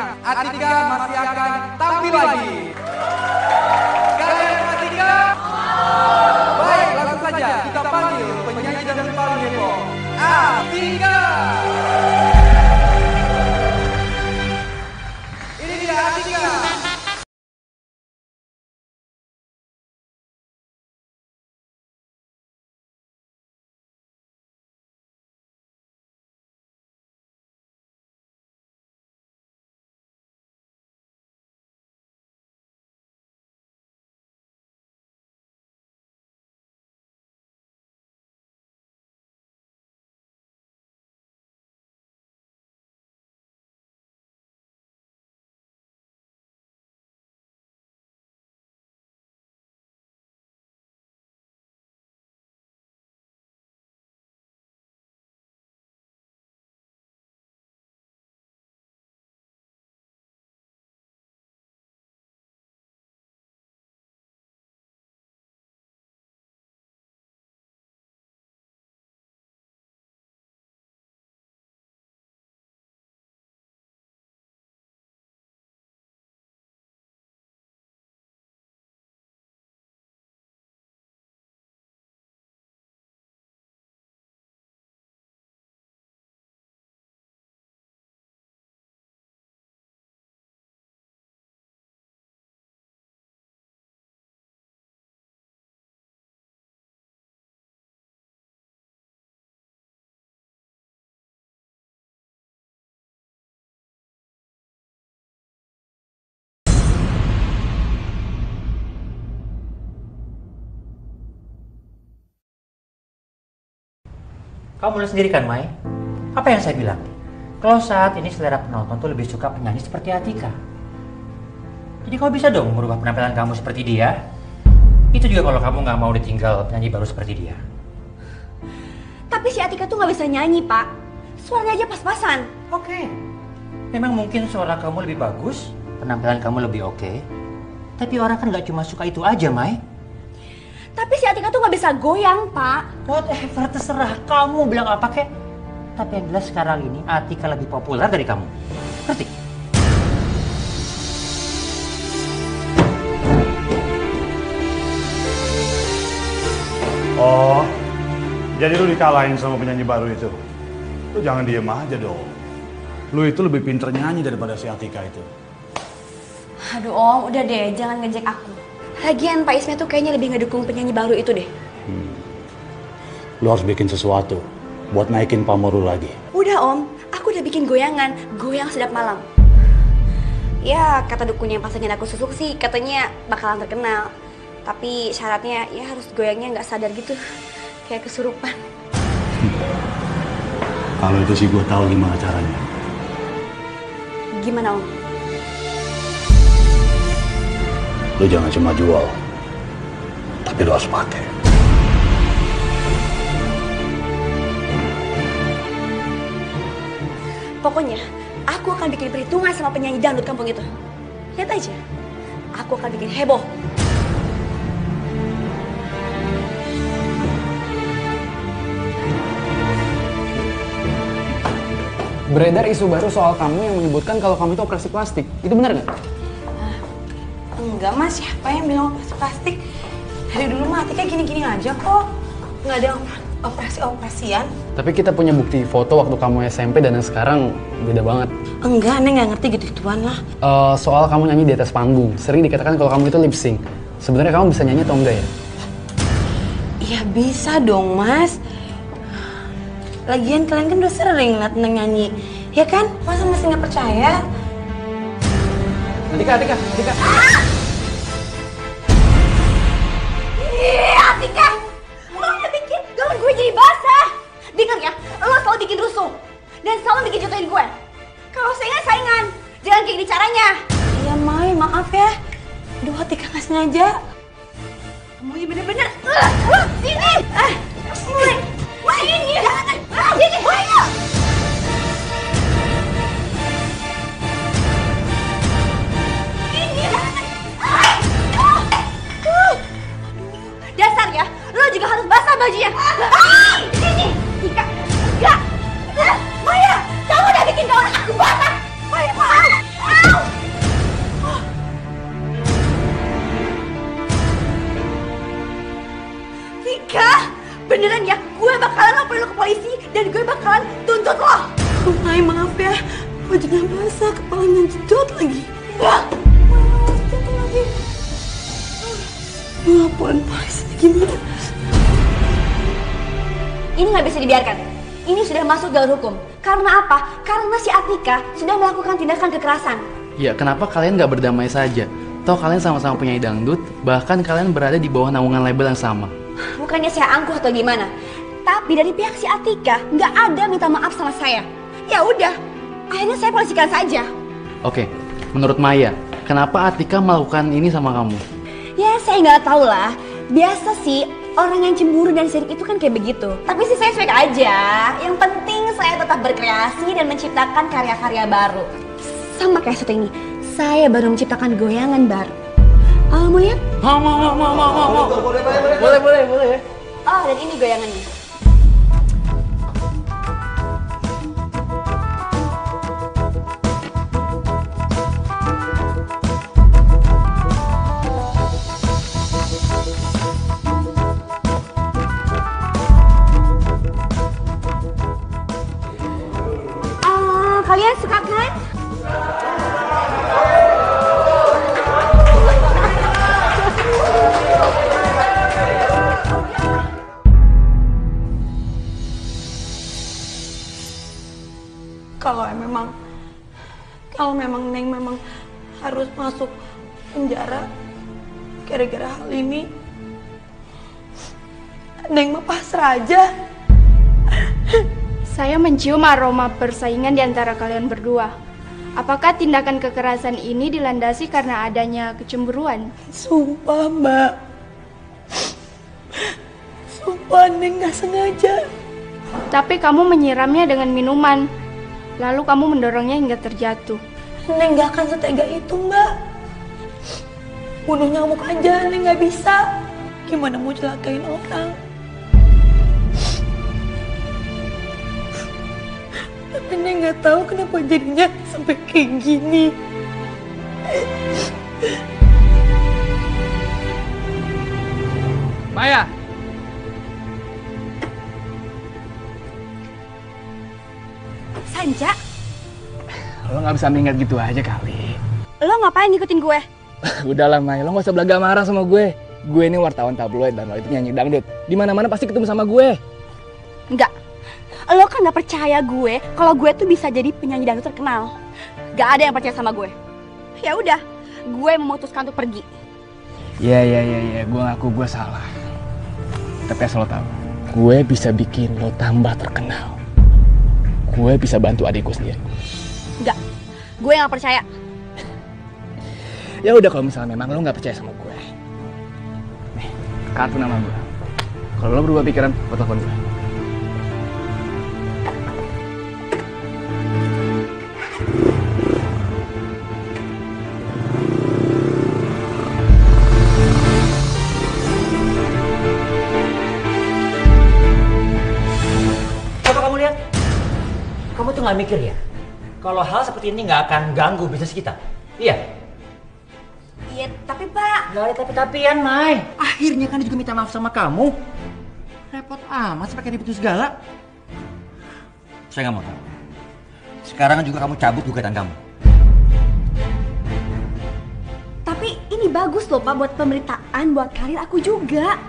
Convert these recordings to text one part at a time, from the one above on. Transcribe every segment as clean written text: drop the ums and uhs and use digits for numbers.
Atika masih akan tampil lagi. Kalian Atika? Baik, langsung saja kita panggil penyanyi dan paling heboh, Atika. Ini dia Atika. Kamu lihat sendiri kan, Mai? Apa yang saya bilang? Kalau saat ini selera penonton tuh lebih suka penyanyi seperti Atika. Jadi kamu bisa dong merubah penampilan kamu seperti dia. Itu juga kalau kamu nggak mau ditinggal penyanyi baru seperti dia. Tapi si Atika tuh nggak bisa nyanyi, Pak. Suaranya aja pas-pasan. Oke. Memang mungkin suara kamu lebih bagus, penampilan kamu lebih oke. Tapi orang kan nggak cuma suka itu aja, Mai. Tapi si Atika tuh nggak bisa goyang, Pak. Whatever, terserah kamu bilang apa kek. Tapi yang jelas sekarang ini Atika lebih populer dari kamu. Ngerti? Oh, jadi lu dikalahin sama penyanyi baru itu? Lu jangan diem aja dong. Lu itu lebih pinter nyanyi daripada si Atika itu. Aduh Om, udah deh, jangan ngejek aku. Lagian Pak Ismet tuh kayaknya lebih ngedukung penyanyi baru itu deh. Lu harus bikin sesuatu buat naikin pamor lu lagi. Udah Om, aku udah bikin goyangan, goyang sedap malam. Ya, kata dukun yang pasangin aku susuk sih katanya bakalan terkenal. Tapi syaratnya ya harus goyangnya nggak sadar gitu, kayak kesurupan. Kalau itu sih gue tahu gimana caranya. Gimana Om? Lu jangan cuma jual, tapi lu harus pakai. Pokoknya, aku akan bikin perhitungan sama penyanyi dangdut kampung itu. Lihat aja, aku akan bikin heboh. Beredar isu baru soal kamu yang menyebutkan kalau kamu itu operasi plastik. Itu benar nggak? Enggak Mas, siapa yang bilang operasi plastik? Dari dulu mah Atika gini-gini aja kok. Nggak ada operasi-operasian. Tapi kita punya bukti foto waktu kamu SMP dan yang sekarang beda banget. Enggak, Neng nggak ngerti gitu-gituan lah. Soal kamu nyanyi di atas panggung, sering dikatakan kalau kamu itu lip sync. Sebenarnya kamu bisa nyanyi atau enggak ya? Iya bisa dong Mas. Lagian kalian kan udah sering liat Neng nyanyi. Ya kan? Masa masih nggak percaya? Atika. Atika! Lo udah bikin gaun gue jadi basah. Dengar ya, lo selalu bikin rusuh. Dan selalu bikin jatuhin gue. Kalau saingan, jangan kayak gini caranya. Iya Mai, maaf ya. Aduh Atika nggak sengaja. Kamu ini bener-bener. Sini! Sini! Dasar ya, lo juga harus basah bajunya. Sini, Tika. Enggak. Maya, kamu udah bikin gaun aku basah. Maya, maaf. bajunya basah, kepalanya jedot lagi. Ampun, Mas, gimana? Ini nggak bisa dibiarkan. Ini sudah masuk jalur hukum. Karena apa? Karena si Atika sudah melakukan tindakan kekerasan. Ya, kenapa kalian nggak berdamai saja? Toh kalian sama-sama penyanyi dangdut, bahkan kalian berada di bawah naungan label yang sama. Bukannya saya angkuh atau gimana. Tapi dari pihak si Atika nggak ada minta maaf sama saya. Ya udah, akhirnya saya polisikan saja. Oke, menurut Maya, kenapa Atika melakukan ini sama kamu? Ya saya nggak tahu lah. Biasa sih orang yang cemburu dan sirik itu kan kayak begitu. Tapi sih saya cuek aja. Yang penting saya tetap berkreasi dan menciptakan karya-karya baru. Sama kayak satu ini. Saya baru menciptakan goyangan baru. Mau lihat? Mau. Boleh. Oh, dan ini goyangannya. Kalian suka kan? Kalau memang Neng memang harus masuk penjara gara-gara hal ini, Neng mah pasrah aja. Saya mencium aroma persaingan di antara kalian berdua. Apakah tindakan kekerasan ini dilandasi karena adanya kecemburuan? Sumpah, Mbak. Sumpah, Neng gak sengaja. Tapi kamu menyiramnya dengan minuman. Lalu kamu mendorongnya hingga terjatuh. Neng gak akan setega itu, Mbak. Bunuh nyamuk aja, Neng gak bisa. Gimana mau celakain orang? Tapi Neng gak tahu kenapa jadinya sampai kayak gini. Maya! Sanja, Lo gak bisa mengingat gitu aja kali. lo ngapain ngikutin gue? Udahlah Maya, lo gak usah belaga marah sama gue. Gue ini wartawan tabloid dan lo itu nyanyi dangdut. Dimana-mana pasti ketemu sama gue. Enggak. Lo kan gak percaya gue kalau gue tuh bisa jadi penyanyi dangdut terkenal. Gak ada yang percaya sama gue. Ya udah, gue memutuskan untuk pergi. Iya, gue ngaku gue salah. Tapi asal lo tahu, gue bisa bikin lo tambah terkenal. Gue bisa bantu adikku sendiri. Enggak, gue gak percaya. Ya udah, kalau misalnya memang lo nggak percaya sama gue, nih kartu nama gue. Kalau lo berubah pikiran, lo telepon gue. Coba kamu lihat, kamu tuh nggak mikir ya, kalau hal seperti ini nggak akan ganggu bisnis kita, iya? Iya, tapi Pak. Gak ada tapi-tapian, Mai. Akhirnya kan dia juga minta maaf sama kamu. Repot amat sih pakai ribut segala. Saya nggak mau tahu. Sekarang juga kamu cabut gugatan kamu. Tapi ini bagus loh Pak buat pemberitaan, buat karir aku juga.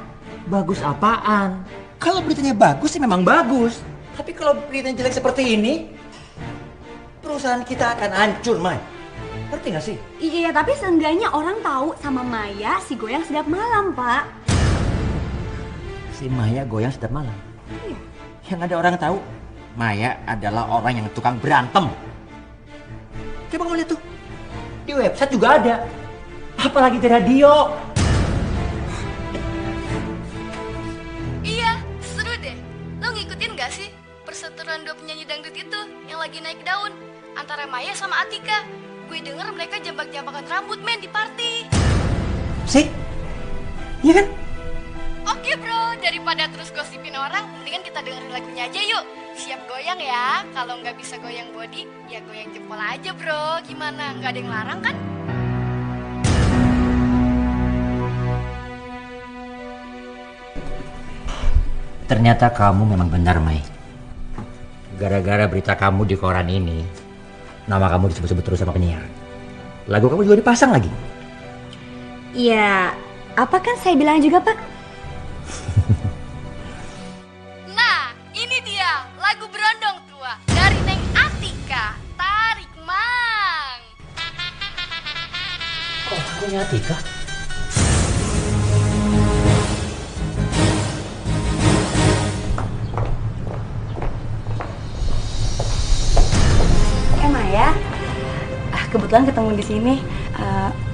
Bagus apaan? Kalau beritanya bagus sih memang bagus. Tapi kalau beritanya jelek seperti ini, perusahaan kita akan hancur, Mai. Ngerti gak sih? Iya, tapi seenggaknya orang tahu sama Maya si goyang sedap malam, Pak. Si Maya goyang sedap malam? Iya. Yang ada orang tahu, Maya adalah orang yang tukang berantem. Coba kamu lihat tuh, di website juga ada. Apalagi di radio. Iya, seru deh. Lo ngikutin gak sih perseteruan dua penyanyi dangdut itu yang lagi naik daun antara Maya sama Atika? Gue denger mereka jambak-jambakan rambut men di party. Sih? Iya kan? Oke bro, daripada terus gosipin orang, mendingan kita dengerin lagunya aja yuk. Siap goyang ya, kalau nggak bisa goyang body, ya goyang jempol aja bro. Gimana, nggak ada yang larang kan? Ternyata kamu memang benar, Mai. Gara-gara berita kamu di koran ini, nama kamu disebut-sebut terus sama penyiar. Lagu kamu juga dipasang lagi. Ya, apa kan saya bilang juga, Pak? Nah, ini dia lagu Berondong Tua dari Neng Atika. Tarik Mang. Kok lagunya Atika? Maya, kebetulan ketemu di sini.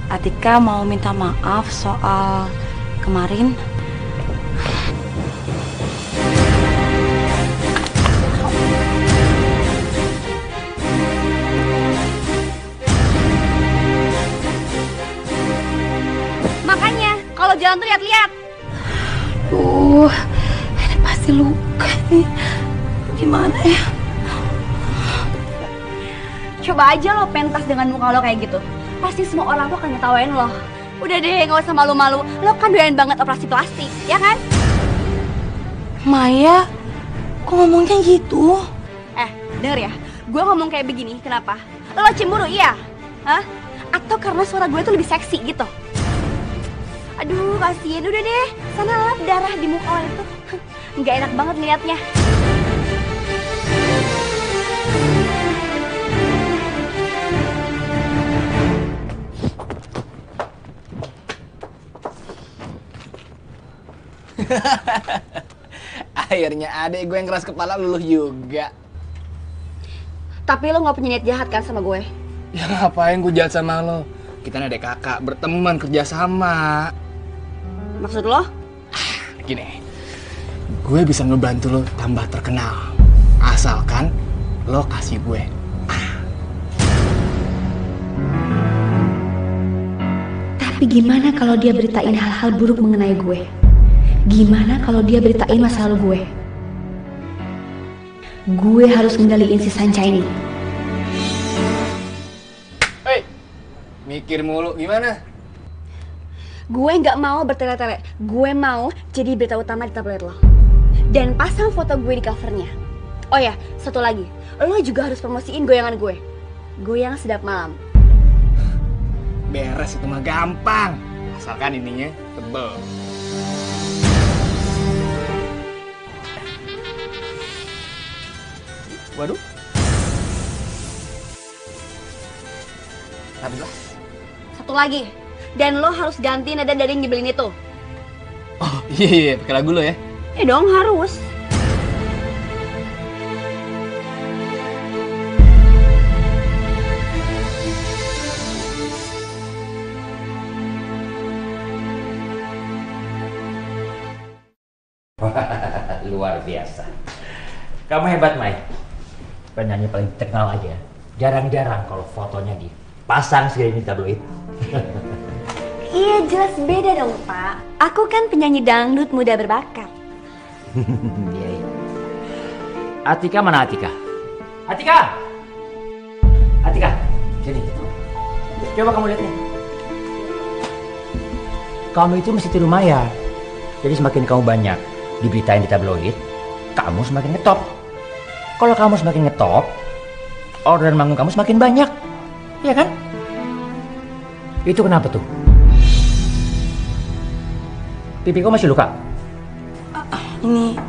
Atika mau minta maaf soal kemarin. Makanya, kalau jalan tuh lihat-lihat. Ini pasti luka nih. Gimana ya? Coba aja lo pentas dengan muka lo kayak gitu. Pasti semua orang tuh akan ngetawain lo. Udah deh, gak usah malu-malu. Lo kan doyan banget operasi plastik, ya kan? Maya, kok ngomongnya gitu? Denger ya, gue ngomong kayak begini, kenapa? Lo cemburu, iya? Hah? Atau karena suara gue tuh lebih seksi gitu? Aduh, kasihan. Udah deh, sana lap darah di muka lo itu. Nggak enak banget ngeliatnya. Akhirnya adek gue yang keras kepala luluh juga. Tapi lo nggak punya niat jahat kan sama gue? Ya ngapain gue jahat sama lo? Kita nih adek kakak, berteman, kerjasama. Maksud lo? Gini, gue bisa ngebantu lo tambah terkenal. Asalkan lo kasih gue. Tapi gimana kalau dia beritain hal-hal buruk mengenai gue? Gimana kalau dia beritain masa lalu gue? Gue harus ngendaliin si Sanca ini. Hei, mikir mulu gimana? Gue nggak mau bertele-tele. Gue mau jadi berita utama di tabloid lo. Dan pasang foto gue di covernya. Oh ya, satu lagi. Lo juga harus promosiin goyangan gue. Goyang sedap malam. Beres itu mah gampang. Asalkan ininya tebel. Waduh. Habis lah. Satu lagi. Dan lo harus ganti nada dari yang dibeliin itu. Oh iya, pakai lagu lo ya. Dong harus. Luar biasa. Kamu hebat, Mai. Penyanyi paling terkenal aja. Jarang-jarang kalau fotonya dipasang segini di tabloid. Iya, jelas beda dong, Pak. Aku kan penyanyi dangdut muda berbakat. Iya, iya. Atika mana Atika? Atika! Atika, sini. Coba kamu lihat nih. Kamu itu mesti tiru Maya. Jadi semakin kamu banyak diberitain di tabloid, kamu semakin ngetop. Kalau kamu semakin ngetop, orderan manggung kamu semakin banyak. Iya kan? Itu kenapa tuh? Pipi kau masih luka? Ini...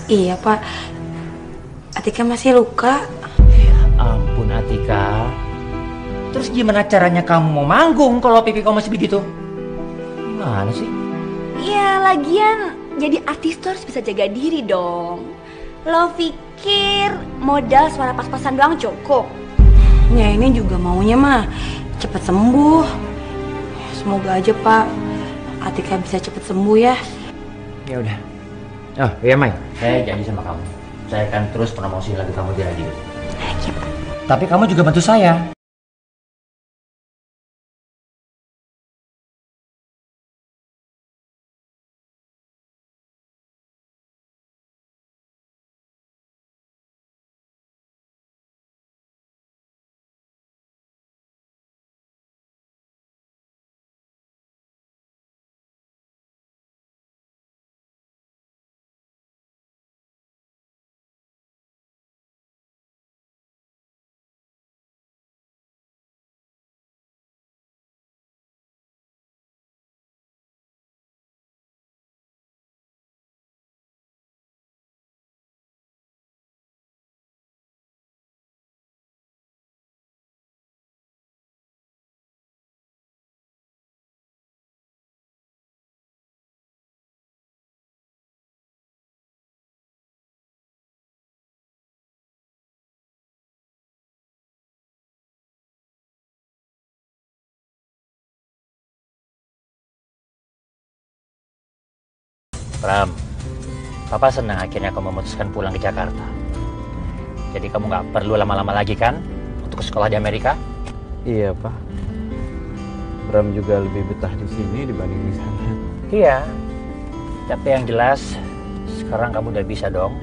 Iya, Pak. Atika masih luka. Ampun Atika. Terus gimana caranya kamu mau manggung kalau pipi kau masih begitu? Gimana sih? Iya, lagian jadi artis tuh harus bisa jaga diri dong. Lo pikir modal suara pas-pasan doang cukup? Ya ini juga maunya mah cepet sembuh. Semoga aja Pak Atika bisa cepet sembuh ya. Ya udah. Oh iya Mai, saya janji sama kamu. Saya akan terus promosi lagu kamu di radio. Tapi kamu juga bantu saya. Pram, Papa senang akhirnya kamu memutuskan pulang ke Jakarta. Jadi kamu nggak perlu lama-lama lagi kan untuk sekolah di Amerika? Iya, Pak. Bram juga lebih betah di sini dibanding di sana. Iya. Tapi yang jelas sekarang kamu udah bisa dong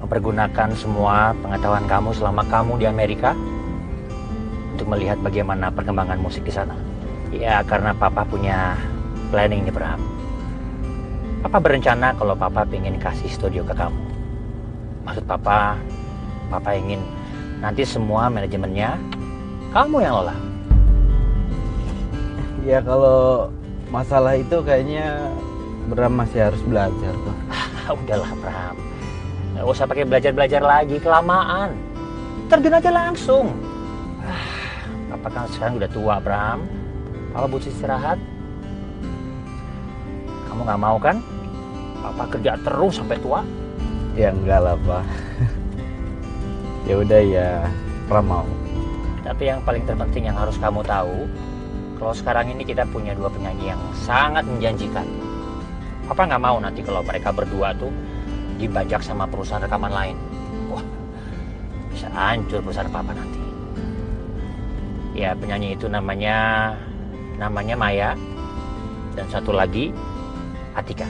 mempergunakan semua pengetahuan kamu selama kamu di Amerika untuk melihat bagaimana perkembangan musik di sana. Ya, karena Papa punya planning nih, Bram. Papa berencana kalau Papa pengen kasih studio ke kamu. Maksud Papa ingin nanti semua manajemennya kamu yang lola. Ya kalau masalah itu kayaknya Bram masih harus belajar, Pak. Udahlah, Bram. Nggak usah pakai belajar-belajar lagi, kelamaan. Terjun aja langsung. Papa kan sekarang udah tua, Bram. Papa butuh istirahat. Kamu nggak mau kan? Papa kerja terus sampai tua. Ya enggak lah, Pak. Ya udah ya, Bram mau. Tapi yang paling terpenting yang harus kamu tahu, kalau sekarang ini kita punya dua penyanyi yang sangat menjanjikan. Papa nggak mau nanti kalau mereka berdua tuh dibajak sama perusahaan rekaman lain. Wah, bisa hancur perusahaan Papa nanti. Ya, penyanyi itu namanya Maya, dan satu lagi Atika.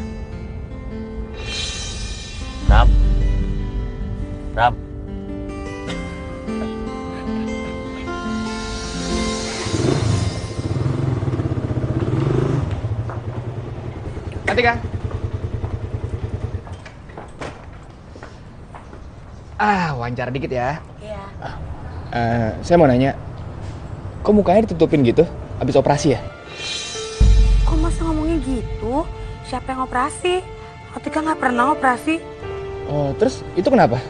Ram. Atika. Wawancara dikit ya. Iya. Saya mau nanya, kok mukanya ditutupin gitu? Habis operasi ya? Kok masa ngomongnya gitu? Siapa yang operasi? Atika nggak pernah operasi. Oh, terus itu kenapa?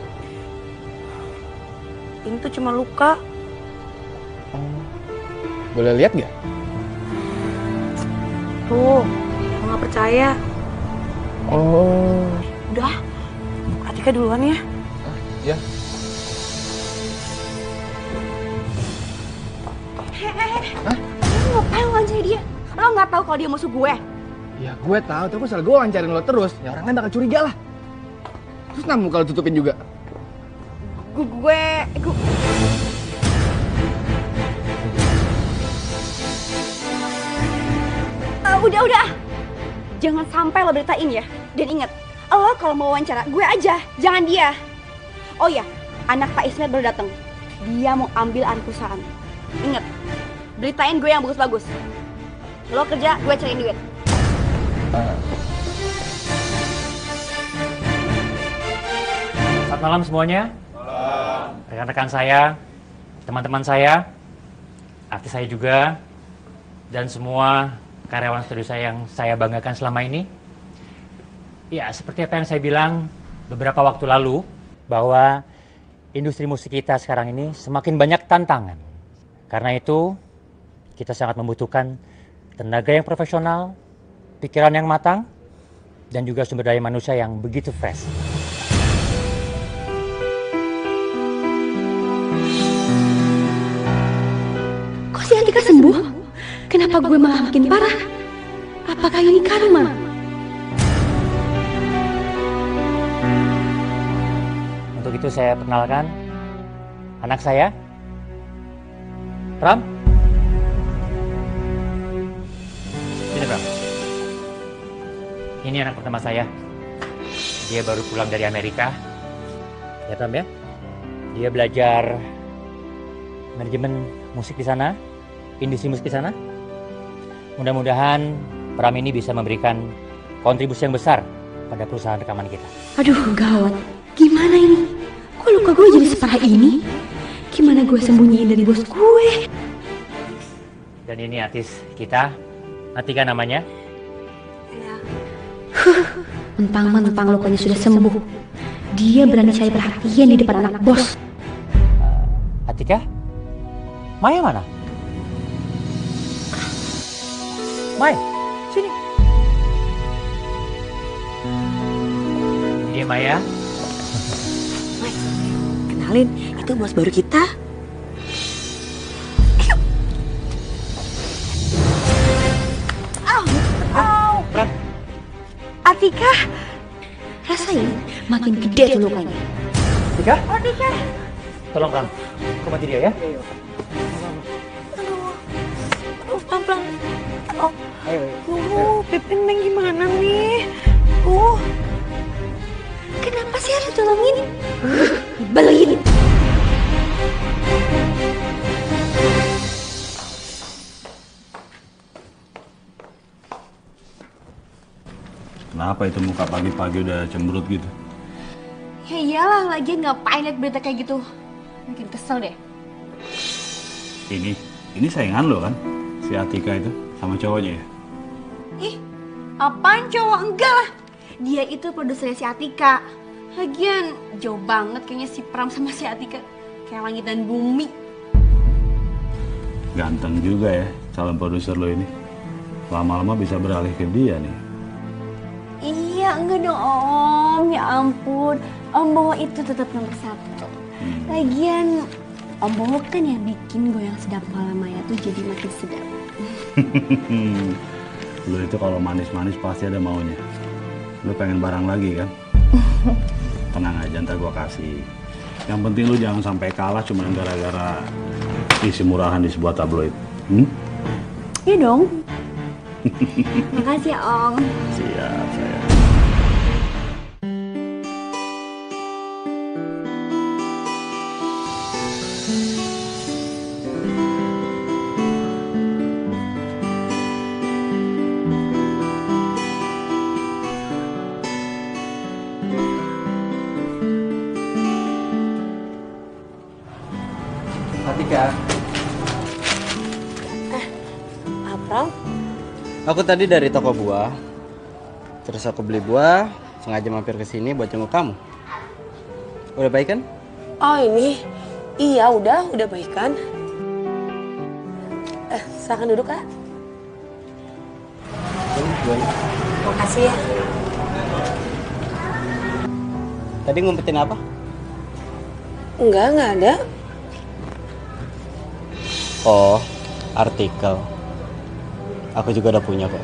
Ini tuh cuma luka. Boleh lihat nggak? Tuh, kalau nggak percaya. Oh. Udah, Atika duluan ya. Ya. Lo ngapain wawancarin dia? Lo nggak tahu kalau dia musuh gue? Ya gue tahu, tapi soal gue lancarin lo terus, ya orang lain bakal curiga lah. Terus namu kalau tutupin juga. Gue udah. Jangan sampai lo beritain ya. Dan ingat, lo kalau mau wawancara, gue aja, jangan dia. Oh ya, anak Pak Ismet baru datang. Dia mau ambil alih perusahaan. Ingat, beritain gue yang bagus-bagus. Lo kerja, gue cariin duit. Selamat malam semuanya. Rekan-rekan saya, teman-teman saya, artis saya juga, dan semua karyawan studio saya yang saya banggakan selama ini. Ya, seperti apa yang saya bilang beberapa waktu lalu, bahwa industri musik kita sekarang ini semakin banyak tantangan. Karena itu, kita sangat membutuhkan tenaga yang profesional, pikiran yang matang, dan juga sumber daya manusia yang begitu fresh. Kok si Atika sembuh? Kenapa gue malah makin parah? Apakah ini karma? Untuk itu saya perkenalkan anak saya, Pram. Sini, Pram. Ini anak pertama saya. Dia baru pulang dari Amerika. Ya, Pram ya. Dia belajar manajemen musik di sana, industri musik di sana. Mudah-mudahan Pram ini bisa memberikan kontribusi yang besar pada perusahaan rekaman kita. Aduh, gawat. Gimana ini? Kok luka gue jadi separah ini? Gimana gue sembunyiin dari bos gue? Dan ini artis kita, Atika namanya. Mentang-mentang lukanya sudah sembuh, dia berani cari perhatian di depan anak bos. Atika? Maya mana? Maya, sini. Ini dia Maya. Mas, kenalin, itu bos baru kita. Atika. Rasain, makin gede tuh lukanya. Tika, Oh, Tika. tolong Pram, obati dia ya. Aduh, pelan-pelan. Pipin Neng gimana nih? Kenapa sih harus tolongin? Balikin. Kenapa itu muka pagi-pagi udah cemberut gitu? Ya iyalah, lagian ngapain liat berita kayak gitu? Makin kesel deh. Ini saingan lo kan? Si Atika itu sama cowoknya ya? Ih, apaan cowok? Enggak lah. Dia itu produsernya si Atika. Lagian jauh banget kayaknya si Pram sama si Atika. Kayak langit dan bumi. Ganteng juga ya calon produser lo ini. Lama-lama bisa beralih ke dia nih. Iya, enggak dong Om. Ya ampun. Om Bowo itu tetap nomor 1. Lagian Om Bowo kan yang bikin goyang sedap Malamaya tuh jadi makin sedap. Lo itu kalau manis-manis pasti ada maunya. Lo pengen barang lagi kan? Tenang aja, ntar gua kasih. Yang penting lu jangan sampai kalah cuma gara-gara isi murahan di sebuah tabloid. Iya dong. Makasih ya Om. Siap, sayang. Atika. Pram? Aku tadi dari toko buah. Terus aku beli buah, sengaja mampir ke sini buat jenguk kamu. Udah baik kan? Oh ini? Iya udah baikan. Silakan duduk Kak. Makasih ya. Tadi ngumpetin apa? Enggak ada. Oh, artikel. Aku juga udah punya kok.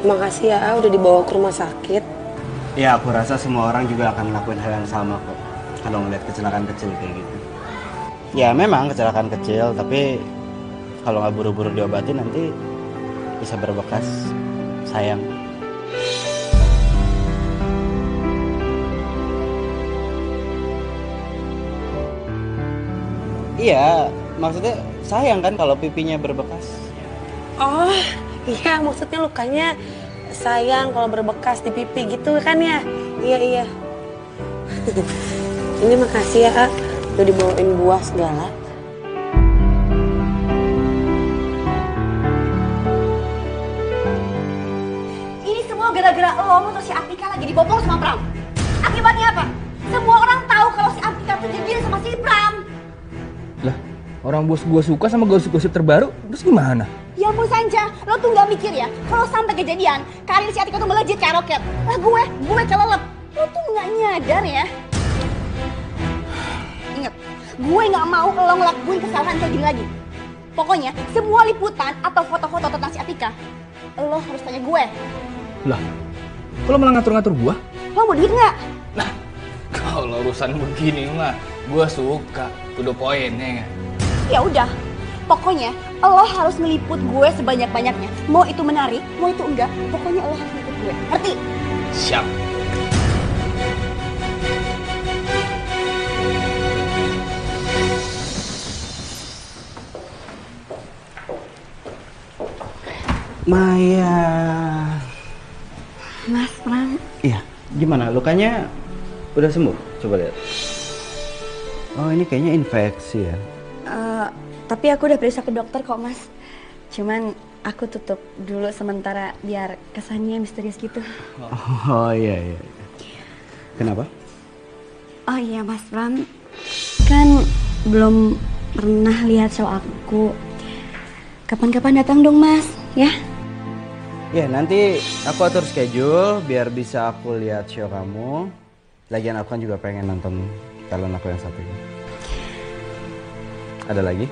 Makasih ya udah dibawa ke rumah sakit. Ya, aku rasa semua orang juga akan ngelakuin hal yang sama kok. Kalau ngeliat kecelakaan kecil kayak gitu. Ya memang kecelakaan kecil, tapi kalau nggak buru-buru diobatin nanti bisa berbekas. Sayang. Iya, maksudnya sayang kan kalau pipinya berbekas. Oh iya, maksudnya lukanya sayang kalau berbekas di pipi gitu kan ya? Iya. Ini makasih ya, udah dibawain buah segala. Ini semua gara-gara lo atau si Atika lagi dibopong sama Pram. Akibatnya apa? Semua orang tahu kalau si Atika tuh jadian sama si Pram. Lah, orang bos gua suka sama gosip-gosip terbaru, terus gimana? Ya ampun Sanja, lo tuh nggak mikir ya, kalau sampai kejadian, karir si Atika tuh melejit kayak roket. Lah gue kelelep. Lo tuh nggak nyadar ya. Ingat, gue nggak mau lo ngelakuin kesalahan kayak gini lagi. Pokoknya, semua liputan atau foto-foto tentang si Atika, lo harus tanya gue. Lah, kalau malah ngatur-ngatur gua? Lo mau duit nggak? Nah, kalau urusan begini mah gua suka, to the point ya. Ya udah, pokoknya lo harus meliput gue sebanyak-banyaknya. Mau itu menarik, mau itu enggak, pokoknya lo harus meliput gue. Ngerti? Siap. Maya. Mas Pram. Iya, gimana? Lukanya udah sembuh? Coba lihat. Oh, ini kayaknya infeksi ya. Tapi aku udah periksa ke dokter kok Mas. Cuman aku tutup dulu sementara biar kesannya misterius gitu. Oh iya. Kenapa? Oh iya Mas Pram, kan belum pernah lihat show aku. Kapan-kapan datang dong Mas, ya? Ya, nanti aku atur schedule biar bisa aku lihat show kamu. Lagian aku kan juga pengen nonton talent aku yang satu ini. Ada lagi?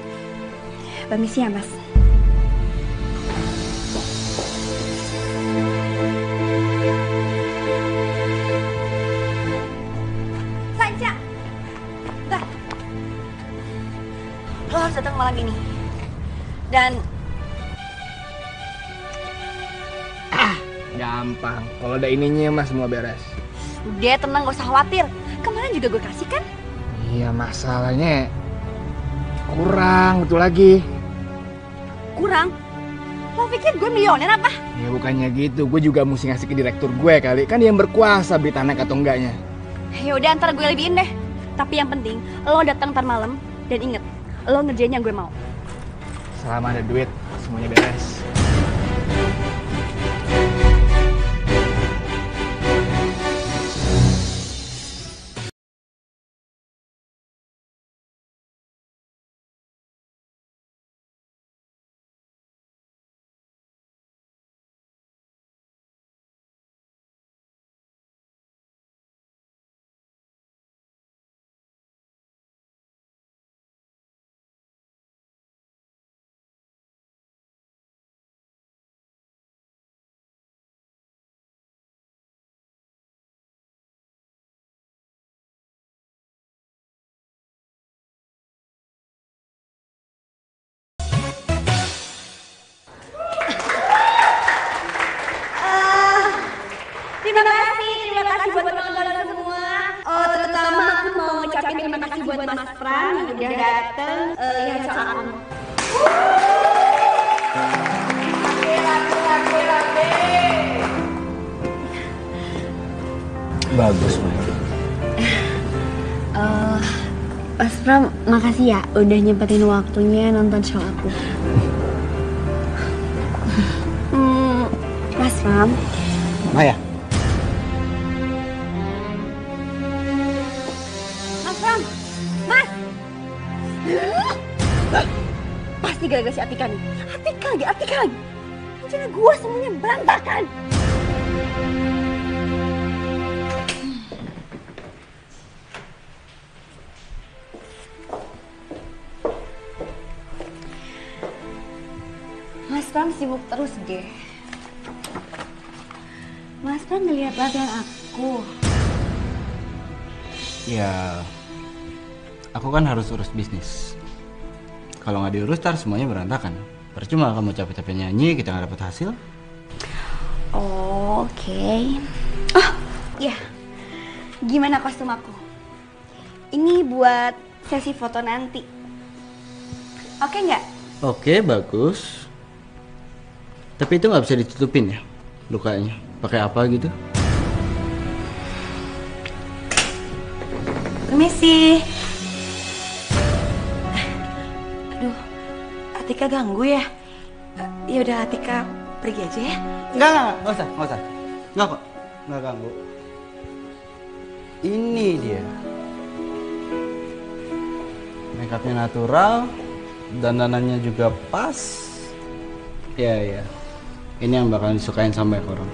Permisi ya, Mas. Saja. Dah. Lo harus datang malam ini. Dan Gampang. Kalau ada ininya mah semua beres. udah tenang, gak usah khawatir. Kemarin juga gue kasih kan? Iya, masalahnya kurang betul lagi. Kurang. Lo pikir gue milioner apa? Ya bukannya gitu, gue juga mesti ngasih ke direktur gue kali. Kan dia yang berkuasa beli tanah atau enggaknya. Ya udah, ntar gue lebihin deh. Tapi yang penting lo datang ntar malam dan inget, lo ngerjain yang gue mau. Selama ada duit, semuanya beres. Terima kasih buat teman-teman semua. Terutama aku mau ngucapin terima kasih buat Mas Pram yang udah dateng lihat soal aku. Bagus, Mai. Mas Pram, makasih ya udah nyempetin waktunya nonton show aku. Mas Pram. Maya. Mas Pram, Mas. Pasti gara-gara si Atika nih. Atika lagi. Rencana gua semuanya berantakan. Mas Pram sibuk terus deh. Mas Pram ngeliat latihan aku. Ya, aku kan harus urus bisnis. Kalau nggak diurus, ntar semuanya berantakan. Percuma kamu capek-capek nyanyi, kita nggak dapat hasil. Oke. Oh, iya. Gimana kostum aku? Ini buat sesi foto nanti. Oke nggak? Oke, bagus. Tapi itu nggak bisa ditutupin ya, lukanya. Pakai apa gitu? Permisi. Aduh, Atika ganggu ya? Ya udah Atika pergi aja ya. Nggak usah. Nggak kok, nggak ganggu. Ini dia. Makeupnya natural, dandanannya juga pas. Ya. Ini yang bakal disukain sama banyak orang.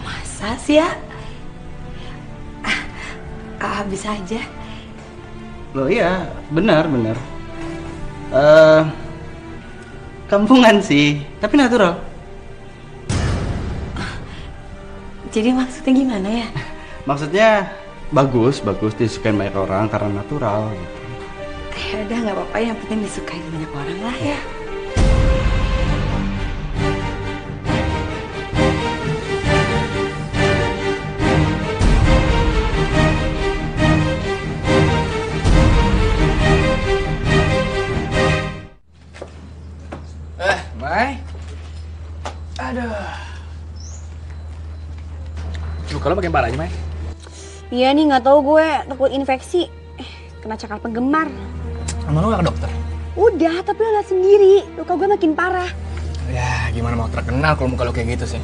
Masa sih ya? Bisa aja. Loh iya, benar. Kampungan sih, tapi natural. Jadi maksudnya gimana ya? Maksudnya bagus disukain banyak orang karena natural gitu. Ya udah nggak apa-apa, yang penting disukain banyak orang lah ya. Mai. Aduh. Luka lo makin parah aja, Mai. Iya nih, nggak tahu gue takut infeksi. Kena cakar penggemar. Emang lo gak ke dokter? Udah, tapi lo lihat sendiri. Luka gue makin parah. Ya, gimana mau terkenal kalau muka lo kayak gitu sih?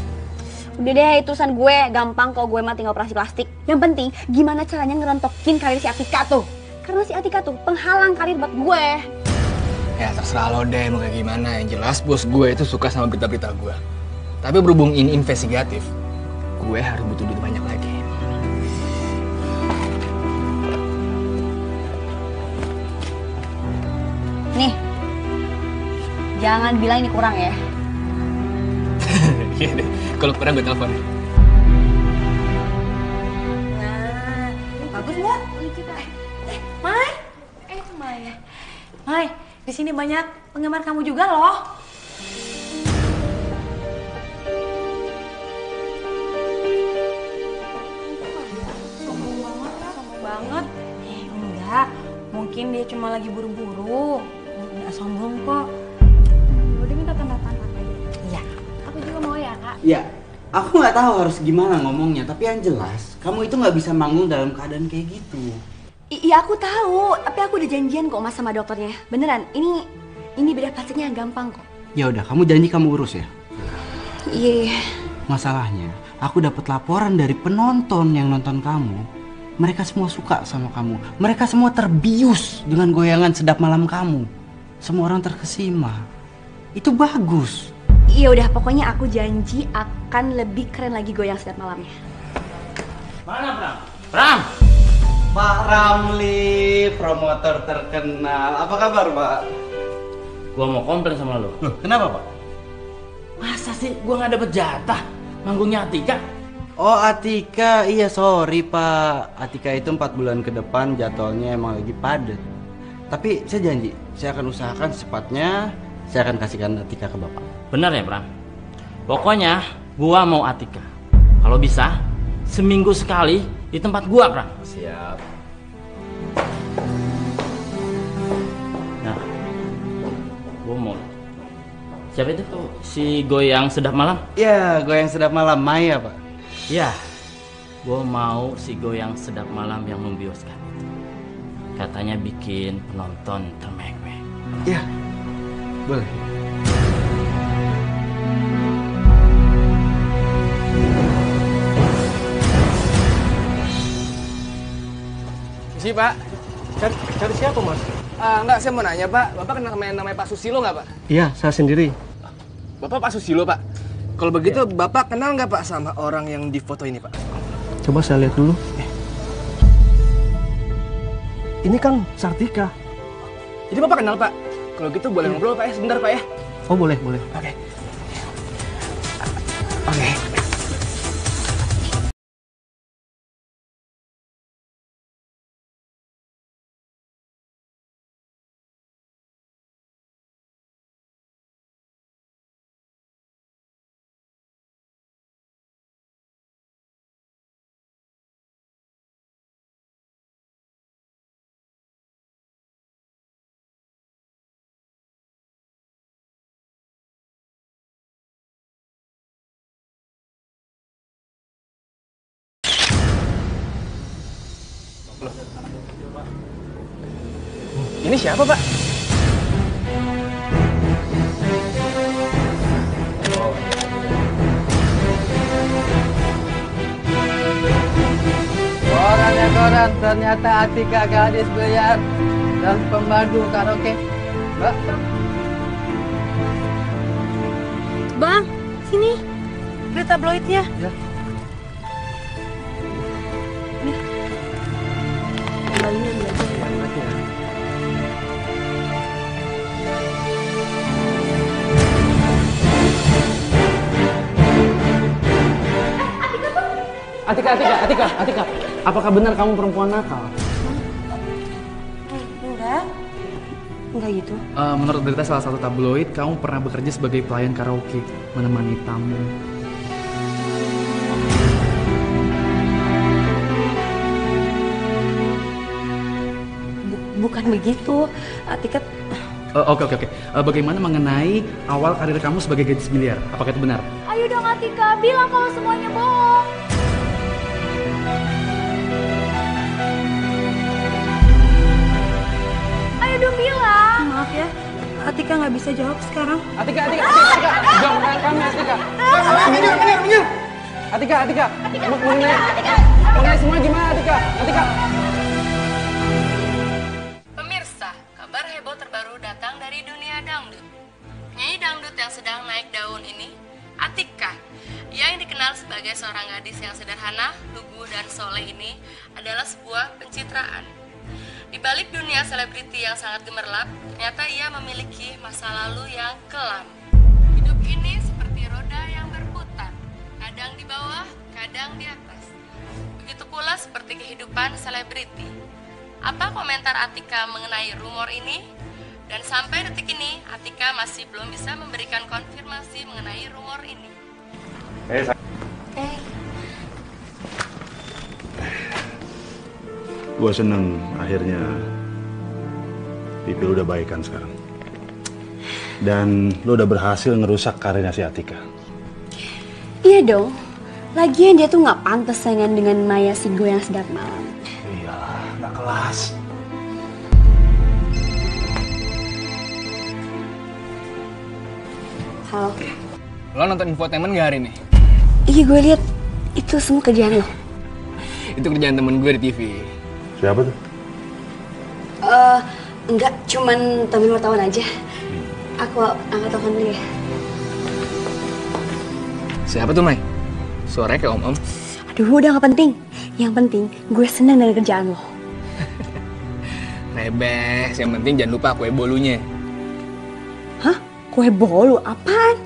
Udah deh, itu urusan gue. Gampang kok gue mah tinggal operasi plastik. Yang penting, gimana caranya ngerontokin karir si Atika tuh. Karena si Atika tuh penghalang karir buat gue. Ya terserah lo deh mau kayak gimana. Yang jelas bos gue itu suka sama berita-berita gue. Tapi berhubung ini investigatif, gue harus butuh duit banyak lagi. Jangan bilang ini kurang ya. Iya deh, kalau kurang gue telepon. Nah, bagus nggak? Mai, Mai, Mai, di sini banyak penggemar kamu juga loh. Sombong banget. Enggak, mungkin dia cuma lagi buru-buru. Nggak sombong kok. Udah minta tanda tangan aja. Iya. Aku juga mau ya, Kak. Ya, aku nggak tahu harus gimana ngomongnya, tapi yang jelas kamu itu nggak bisa manggung dalam keadaan kayak gitu. Iya aku tahu, tapi aku udah janjian kok mas sama dokternya. Beneran, ini beda plastiknya gampang kok. Ya udah, kamu janji kamu urus ya. Iya. Masalahnya, aku dapat laporan dari penonton yang nonton kamu. Mereka semua suka sama kamu. Mereka semua terbius dengan goyangan sedap malam kamu. Semua orang terkesima. Itu bagus. Iya udah, pokoknya aku janji akan lebih keren lagi goyang sedap malamnya. Mana Pram? Pram! Pak Ramli, promotor terkenal. Apa kabar, Pak? Gua mau komplain sama lo. Loh, kenapa, Pak? Masa sih gua nggak dapet jatah manggungnya Atika? Oh, Atika. Iya, sorry, Pak. Atika itu 4 bulan ke depan jadwalnya emang lagi padat. Tapi saya janji, saya akan usahakan secepatnya saya akan kasihkan Atika ke Bapak. Benar ya, Pram? Pokoknya gua mau Atika. Kalau bisa, seminggu sekali di tempat gua, Pram. Siap. Nah, gua mau. Siapa itu? Si goyang sedap malam? Ya, goyang sedap malam Maya, Pak. Ya, gua mau si goyang sedap malam yang membiuskan itu. Katanya bikin penonton termehek-mehek. Ya, boleh. Si Pak, cari siapa Mas? Enggak, saya mau nanya Pak, Bapak kenal sama yang namanya Pak Susilo nggak Pak? Iya, saya sendiri. Bapak Pak Susilo Pak? Kalau begitu Bapak kenal nggak Pak sama orang yang di foto ini Pak? Coba saya lihat dulu. Ini kan Sartika. Jadi Bapak kenal Pak? Kalau gitu boleh ngobrol Pak ya, sebentar Pak ya? Oh boleh, boleh. Oke. Oke. Ini siapa Pak? Koran ya koran, ternyata Atika gadis beliar dan pemandu karaoke. Mbak, Bang, sini. Beli tabloidnya. Ya. Nih. Kembalinya ambil aja ya. Atika. Apakah benar kamu perempuan nakal? Enggak gitu. Menurut berita salah satu tabloid, kamu pernah bekerja sebagai pelayan karaoke, menemani tamu. Bukan begitu. Atika. Oke. Bagaimana mengenai awal karir kamu sebagai gadis biliar? Apakah itu benar? Ayo dong Atika, bilang kalau semuanya bohong. Ayo dong bilang. Maaf ya, Atika nggak bisa jawab sekarang. Atika. Jawab pertanyaan kami Atika. Minggir. Atika. Mengenai semua gimana Atika? Pemirsa, kabar heboh terbaru datang dari dunia dangdut. Penyanyi dangdut yang sedang naik daun ini, Atika, yang dikenal sebagai seorang gadis yang sederhana, lugu, dan soleh ini adalah sebuah pencitraan. Di balik dunia selebriti yang sangat gemerlap, ternyata ia memiliki masa lalu yang kelam. Hidup ini seperti roda yang berputar, kadang di bawah, kadang di atas. Begitu pula seperti kehidupan selebriti. Apa komentar Atika mengenai rumor ini? Dan sampai detik ini, Atika masih belum bisa memberikan konfirmasi mengenai rumor ini. Gue seneng akhirnya Pipi lu udah baikan sekarang. Dan lu udah berhasil ngerusak karirnya si Atika. Iya dong. Lagian dia tuh nggak pantas saingan dengan Maya si goyang sedap malam. Iyalah, nggak kelas. Halo. Lo nonton infotainment gak hari ini? Iya gue lihat itu semua kerjaan lo. Itu kerjaan temen gue di TV. Siapa tuh? Enggak, cuman temen wartawan aja. Aku angkat telepon dulu ya. Siapa tuh, Mai? Suaranya kayak om-om. Aduh, udah gak penting. Yang penting gue senang dengan kerjaan lo. Rebes, yang penting jangan lupa kue bolunya. Hah? Kue bolu? Apaan?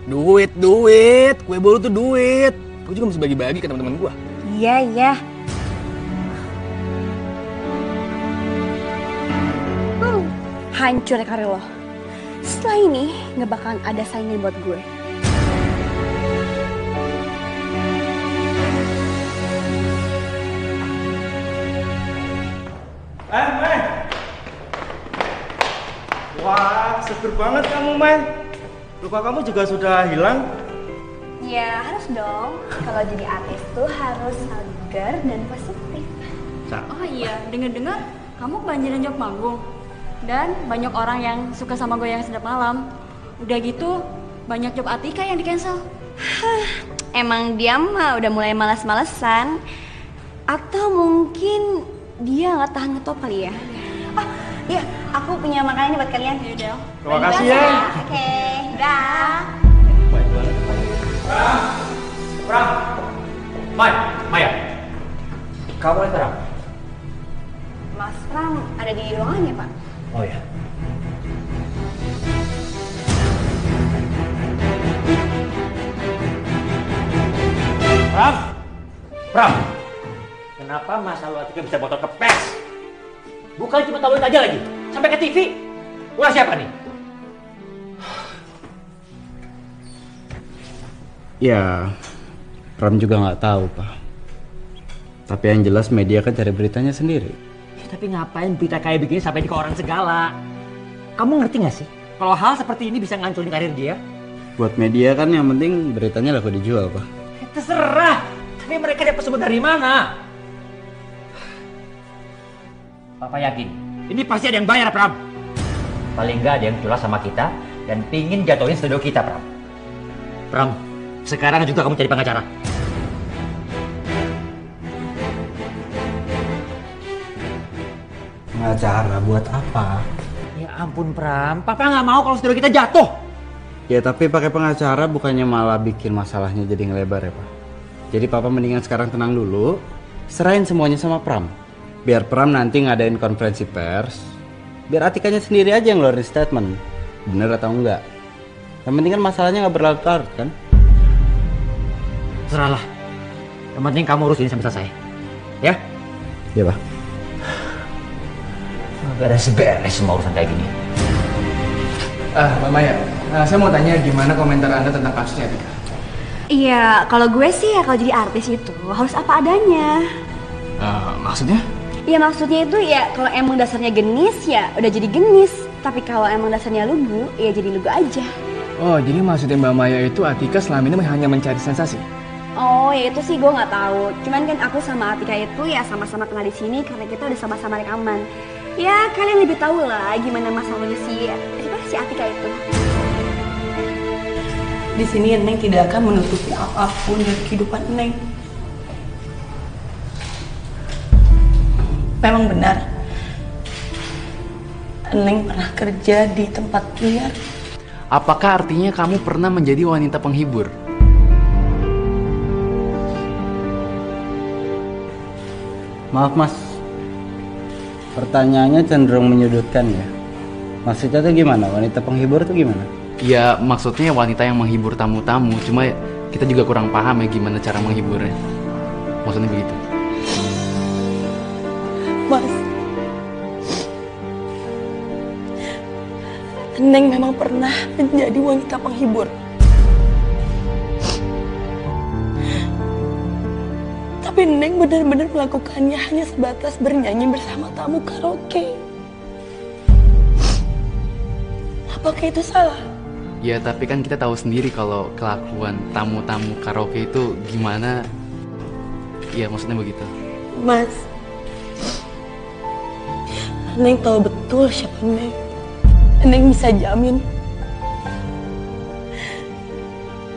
Duit. Kue bolu tuh duit. Gue juga mesti bagi-bagi ke teman-teman gue. Iya. Hancur ya karir lo. Setelah ini gak bakalan ada saingan buat gue. Mei. Wah, seger banget kamu, Mei. Luka kamu juga sudah hilang? Ya harus dong. Kalau jadi artis tuh harus segar dan positif. Oh iya, dengar-dengar kamu kebanjiran job manggung. Dan banyak orang yang suka sama goyang sedap malam. Udah gitu, banyak job Atika yang di-cancel. Emang dia mah udah mulai malas-malesan. Atau mungkin dia nggak tahan ngetop kali ya. Iya, aku punya makanan ini buat kalian. Yaudah. Terima kasih ya. Oke, dah. Pram! Maya! Kamu lihat Pram? Mas Pram ada di ruangannya, Pak. Oh ya. Pram! Kenapa masa lalu Atika bisa botol kepes? Bukan cuma tabloid aja lagi, sampai ke TV. Ulah siapa nih? Ya, Pram juga nggak tahu, Pak. Tapi yang jelas media kan cari beritanya sendiri. Ya, tapi ngapain berita kayak begini sampai ke orang segala? Kamu ngerti nggak sih? Kalau hal seperti ini bisa ngancurin karir dia? Buat media kan yang penting beritanya laku dijual, Pak. Ya, terserah. Tapi mereka dapat sumber dari mana? Papa yakin, ini pasti ada yang bayar, Pram. Paling nggak ada yang jelas sama kita dan pingin jatuhin studio kita, Pram. Pram, sekarang juga kamu cari pengacara. Pengacara buat apa? Ya ampun, Pram. Papa nggak mau kalau studio kita jatuh. Ya tapi pakai pengacara bukannya malah bikin masalahnya jadi ngelebar ya, Pak. Jadi Papa mendingan sekarang tenang dulu, serahin semuanya sama Pram. Biar Pram nanti ngadain konferensi pers, biar Atikanya sendiri aja yang ngeluarin statement. Bener atau enggak? Yang penting kan masalahnya nggak berlarut-larut kan? Serahlah. Yang penting kamu urus ini sampai selesai. Ya? Iya, Pak. Beres-beres semua urusan kayak gini. Mbak Maya, saya mau tanya gimana komentar Anda tentang kasusnya Atika? Iya, kalau gue sih ya kalau jadi artis itu harus apa adanya. Maksudnya? Ya maksudnya itu ya kalau emang dasarnya genis ya udah jadi genis. Tapi kalau emang dasarnya lugu ya jadi lugu aja. Oh, jadi maksudnya Mbak Maya itu Atika selama ini hanya mencari sensasi? Oh ya itu sih gue nggak tahu. Cuman kan aku sama Atika itu ya sama-sama kenal di sini karena kita udah sama-sama rekaman. Ya kalian lebih tahu lah gimana masalahnya si Atika itu. Di sini Neng tidak akan menutupi apapun dari kehidupan Neng. Memang benar, Neng pernah kerja di tempat liar. Apakah artinya kamu pernah menjadi wanita penghibur? Maaf Mas, Pertanyaannya cenderung menyudutkan ya. Maksudnya tuh gimana? Wanita penghibur tuh gimana? Ya maksudnya wanita yang menghibur tamu-tamu, cuma kita juga kurang paham ya gimana cara menghiburnya. Maksudnya begitu. Mas, Neng memang pernah menjadi wanita penghibur. Tapi Neng benar-benar melakukannya hanya sebatas bernyanyi bersama tamu karaoke. Apakah itu salah? Ya tapi kan kita tahu sendiri kalau kelakuan tamu-tamu karaoke itu gimana. Ya maksudnya begitu. Mas, Neng tahu betul siapa Neng. Neng bisa jamin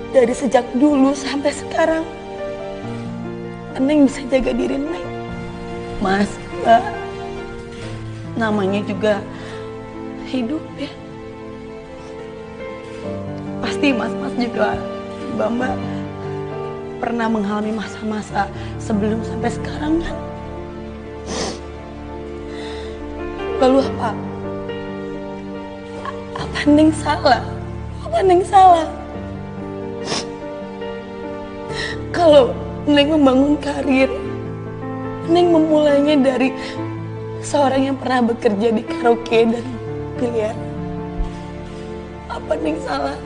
dari sejak dulu sampai sekarang Neng bisa jaga diri Neng. Mas, Mbak, namanya juga hidup ya. Pasti mas-mas juga, Mbak pernah mengalami masa-masa sebelum sampai sekarang kan. Lalu apa? Apa Neng salah? Apa Neng salah? Kalau Neng membangun karir, Neng memulainya dari seorang yang pernah bekerja di karaoke dan biliar. Apa Neng salah?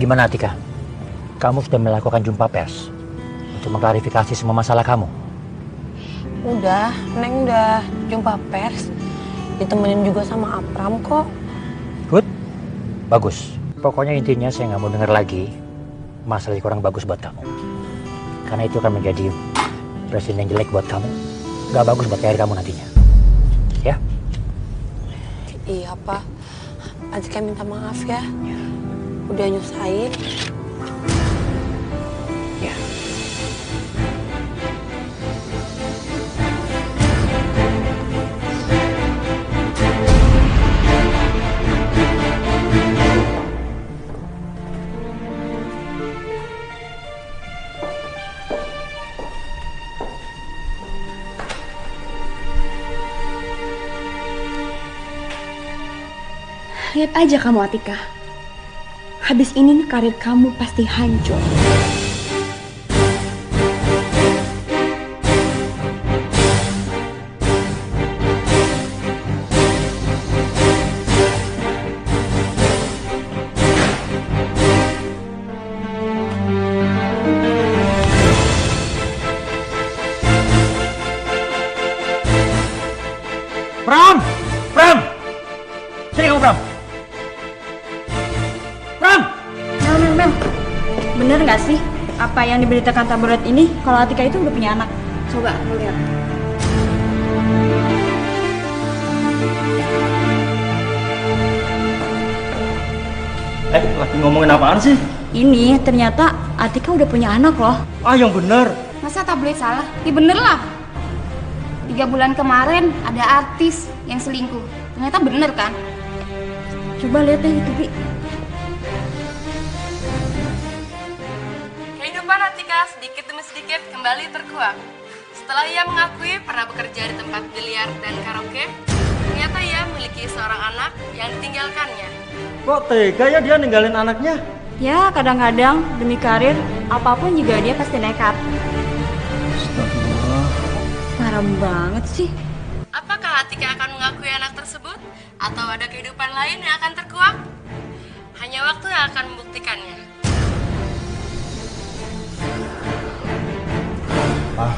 Gimana Atika? Kamu sudah melakukan jumpa pers untuk mengklarifikasi semua masalah kamu? Udah, Neng udah jumpa pers. Ditemenin juga sama Apram kok. Good? Bagus. Pokoknya intinya saya nggak mau dengar lagi masalah yang kurang bagus buat kamu. Karena itu akan menjadi presiden yang jelek buat kamu. Nggak bagus buat karir kamu nantinya. Ya? Iya, Pak. Atika minta maaf ya. Udah nyusahin. Ya. Lihat aja kamu Atika. Habis ini nih karir kamu pasti hancur. Pram! Pram! Sini kamu Pram! Mel, bener nggak sih apa yang diberitakan tabloid ini kalau Atika itu udah punya anak? Coba lu lihat. Lagi ngomongin apaan sih? Ini ternyata Atika udah punya anak loh. Ah, yang bener. Masa tabloid salah? Ya bener lah. 3 bulan kemarin ada artis yang selingkuh. Ternyata bener kan? Coba lihat deh itu, Pi. Kehidupan Atika sedikit demi sedikit kembali terkuak. Setelah ia mengakui pernah bekerja di tempat biliar dan karaoke, ternyata ia memiliki seorang anak yang ditinggalkannya. Kok tega ya dia ninggalin anaknya? Ya kadang-kadang demi karir apapun juga dia pasti nekat. Astagfirullah. Parah banget sih. Apakah Atika akan mengakui anak tersebut? Atau ada kehidupan lain yang akan terkuak? Hanya waktu yang akan membuktikannya. Ah.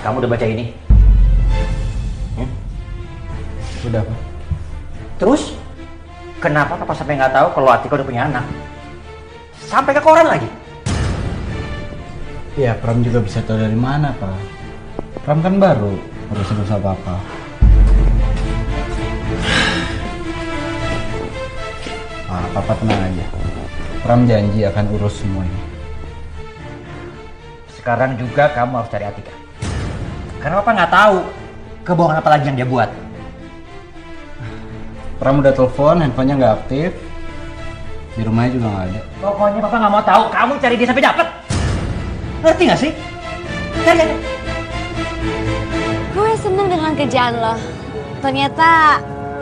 Kamu udah baca ini? Udah, Pak. Terus? Kenapa Papa sampai nggak tahu kalau Atika udah punya anak? Sampai ke koran lagi? Ya, Pram juga bisa tahu dari mana, Pak. Pram kan baru urus apa-apa. Papa tenang aja. Pram janji akan urus semuanya. Sekarang juga kamu harus cari Atika. Karena Papa nggak tahu kebohongan apa lagi yang dia buat. Pram udah telepon, handphonenya nggak aktif. Di rumahnya juga nggak ada. Pokoknya papa nggak mau tahu. Kamu cari dia sampai dapet. Ngerti nggak sih? Cari aja. Gue seneng dengan kerjaan lo. Ternyata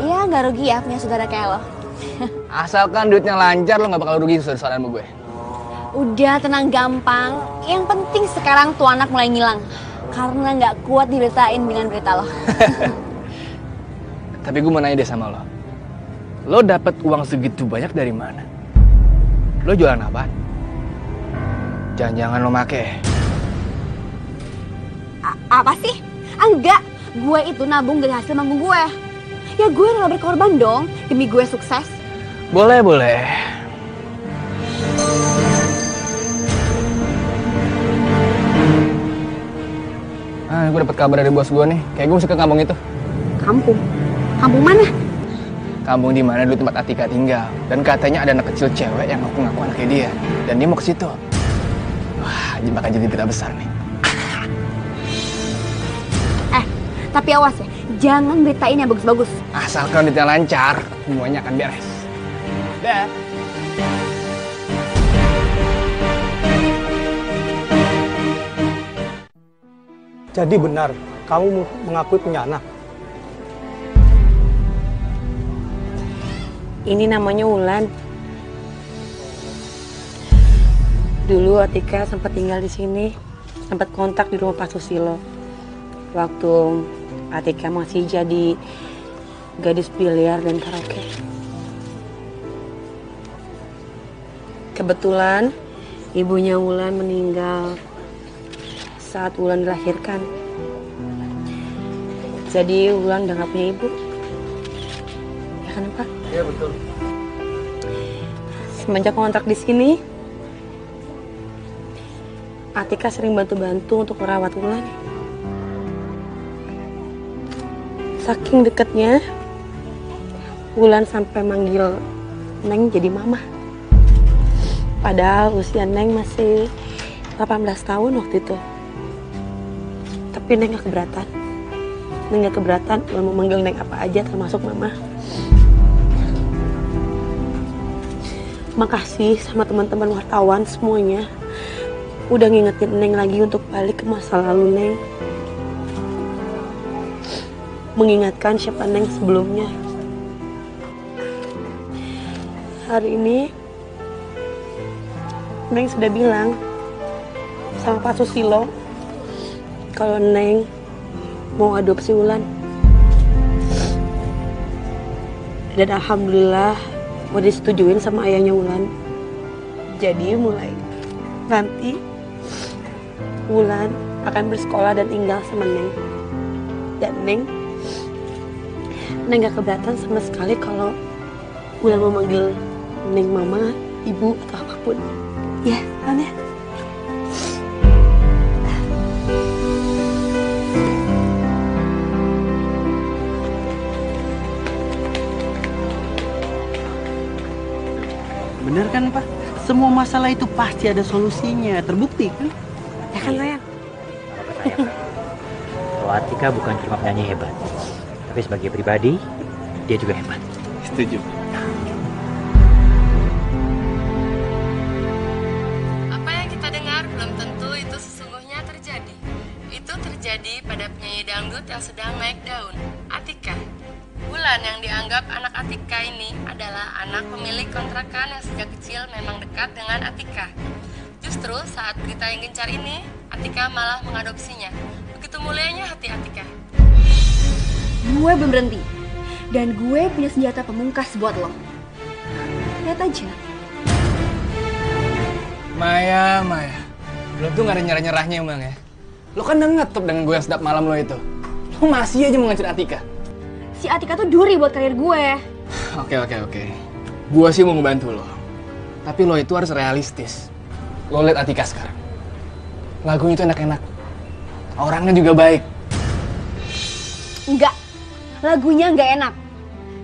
ya nggak rugi ya punya saudara kayak lo. Asalkan duitnya lancar, lo nggak bakal rugi saudara-saudara sama gue. Udah tenang gampang. Yang penting sekarang tuh anak mulai ngilang. Karena nggak kuat diberitain dengan berita lo. Tapi gue mau nanya deh sama lo. Lo dapet uang segitu banyak dari mana? Lo jualan apa? Jangan-jangan lo make? Apa sih? Enggak. Gue itu nabung dari hasil manggung gue. Ya gue rela berkorban dong demi gue sukses. Boleh, boleh. Gue dapet kabar dari bos gue nih. Kayak gue mesti ke kampung itu. Kampung? Kampung mana? Kampung di mana dulu tempat Atika tinggal. Dan katanya ada anak kecil cewek yang ngaku-ngaku anaknya dia. Dan dia mau ke situ. Wah, bakal jadi berita besar nih. Tapi awas ya, jangan beritain yang bagus-bagus. Asalkan duitnya lancar, semuanya akan beres. Dah. Jadi benar, kamu mengakui punya anak? Ini namanya Wulan. Dulu Atika sempat tinggal di sini, sempat kontak di rumah Pak Susilo. Waktu Atika masih jadi gadis biliar dan karaoke. Kebetulan ibunya Wulan meninggal saat Wulan dilahirkan. Jadi Wulan udah gak punya ibu. Ya kan Pak? Iya betul. Semenjak kontrak di sini, Atika sering bantu-bantu untuk merawat Wulan. Saking deketnya, Wulan sampai manggil Neng jadi mama. Padahal usia Neng masih 18 tahun waktu itu. Tapi Neng gak keberatan. Neng gak keberatan mau memanggil Neng apa aja termasuk mama. Makasih sama teman-teman wartawan semuanya. Udah ngingetin Neng lagi untuk balik ke masa lalu Neng. Mengingatkan siapa Neng sebelumnya. Hari ini Neng sudah bilang sama Pak Susilo kalau Neng mau adopsi Wulan. Dan alhamdulillah mau disetujuin sama ayahnya Wulan. Jadi mulai nanti Wulan akan bersekolah dan tinggal sama Neng. Dan Neng gak keberatan sama sekali kalau Wulan mau manggil Neng mama, ibu, atau apapun. Ya, kan ya? Bener kan Pak? Semua masalah itu pasti ada solusinya, terbukti kan? Ya kan Ryan? Kalau Atika bukan cuma penyanyi hebat, tapi sebagai pribadi, dia juga hebat. Setuju. Apa yang kita dengar belum tentu itu sesungguhnya terjadi. Itu terjadi pada penyanyi dangdut yang sedang naik daun, Atika. Wulan yang dianggap anak Atika ini adalah anak pemilik kontrakan yang sejak kecil memang dekat dengan Atika. Justru saat berita yang gencar ini, Atika malah mengadopsinya. Begitu mulianya hati Atika. Gue belum berhenti. Dan gue punya senjata pemungkas buat lo. Lihat aja. Maya. Lo tuh gak ada nyerah-nyerahnya emang ya. Lo kan udah ngetop dengan gue yang sedap malam lo itu. Lo masih aja mau ngancur Atika. Si Atika tuh duri buat karir gue. Oke. Gue sih mau ngebantu lo. Tapi lo itu harus realistis. Lo liat Atika sekarang. Lagunya itu enak-enak. Orangnya juga baik. Enggak. Lagunya nggak enak.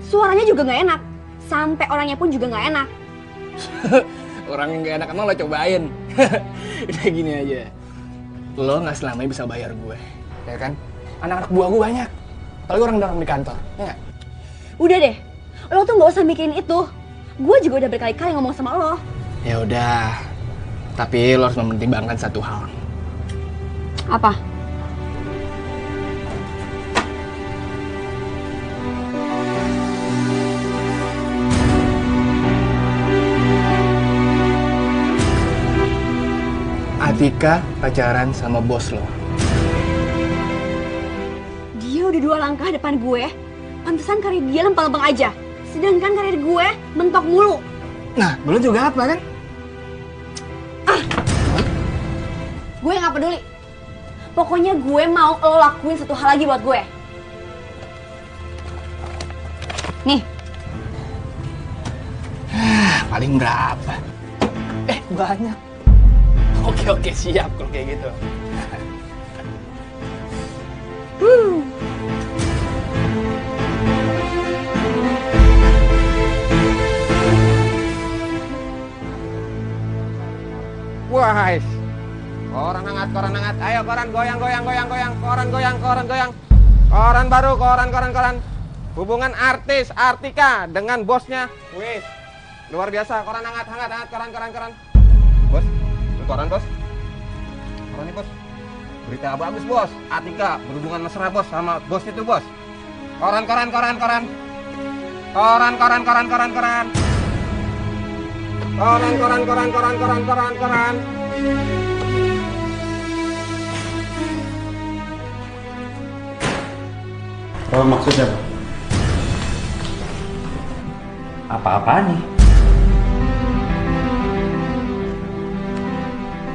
Suaranya juga nggak enak. Sampai orangnya pun juga nggak enak. Orangnya nggak enak emang lo cobain. Udah gini aja. Lo nggak selamanya bisa bayar gue. Ya kan? Anak-anak buah gue banyak. Apalagi orang-orang di kantor. Ya nggak? Udah deh. Lo tuh nggak usah mikirin itu. Gue juga udah berkali-kali ngomong sama lo. Ya udah, tapi lo harus mempertimbangkan satu hal. Apa? Atika pacaran sama bos lo. Dia udah 2 langkah depan gue. Pantesan karir dia lempeng-lempeng aja. Sedangkan karir gue mentok mulu. Nah, lo juga apa kan? Gue nggak peduli. Pokoknya gue mau lo lakuin satu hal lagi buat gue. Nih. Paling berapa? Banyak. Oke, siap kalau kayak gitu. Wah, koran hangat. Ayo koran goyang. Koran goyang. Koran baru, koran. Hubungan artis Artika dengan bosnya. Wih, luar biasa. Koran hangat, koran. Bos, itu koran bos. Koran nih bos. Berita bagus bos. Artika berhubungan mesra bos sama bos itu bos. Koran. Koran. Kalau maksudnya apa? Apa-apaan nih?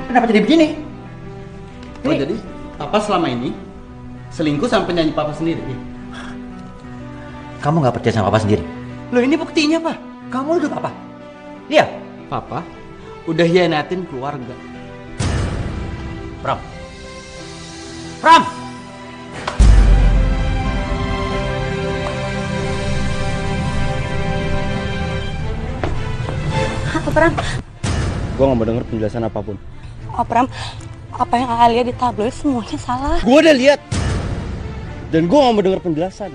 Kenapa jadi begini? Oh, jadi Papa selama ini selingkuh sama penyanyi Papa sendiri? Kamu nggak percaya sama Papa sendiri? Loh, ini buktinya, Pak. Kamu nuduh Papa? Iya. Papa udah hianatin keluarga. Pram. Apa, Pram? Gue gak mau denger penjelasan apapun. Oh, Pram, apa yang A lihat di tabloid semuanya salah. Gue udah lihat. Dan gue gak mau denger penjelasan.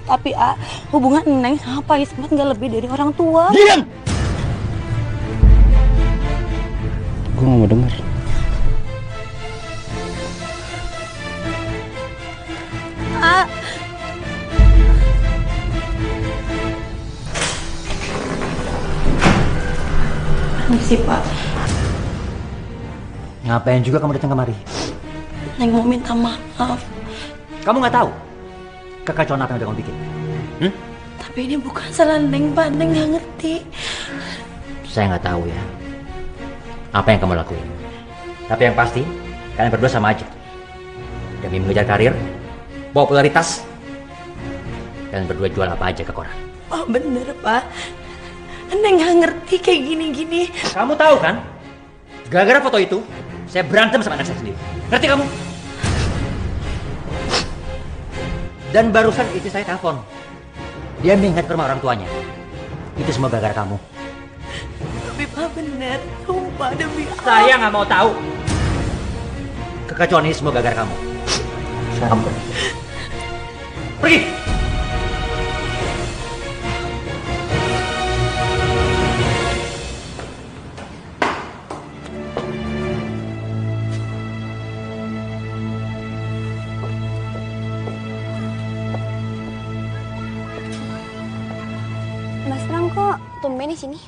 Tapi A, hubungan Neng sama Pak Ismet gak lebih dari orang tua. Diam! Gue gak mau denger. A. Permisi, Pak. Ngapain juga kamu datang kemari? Neng mau minta maaf. Kamu nggak tahu kekacauan apa yang udah kamu bikin? Tapi ini bukan salah Neng, Pak. Neng nggak ngerti. Saya nggak tahu ya apa yang kamu lakuin. Tapi yang pasti kalian berdua sama aja. Demi mengejar karir, popularitas, kalian berdua jual apa aja ke koran. Oh bener, Pak. Neng nggak ngerti kayak gini-gini. Kamu tahu kan? Gara-gara foto itu, saya berantem sama anak saya sendiri. Ngerti kamu? Dan barusan istri saya telepon. Dia minggat ke rumah orang tuanya. Itu semua gara-gara kamu. Tapi Pak bener, sumpah demi Allah. Saya nggak mau tahu. Kekacauan ini semua gara-gara kamu. Kamu. Pergi. Mas Pram kok tumben di sini?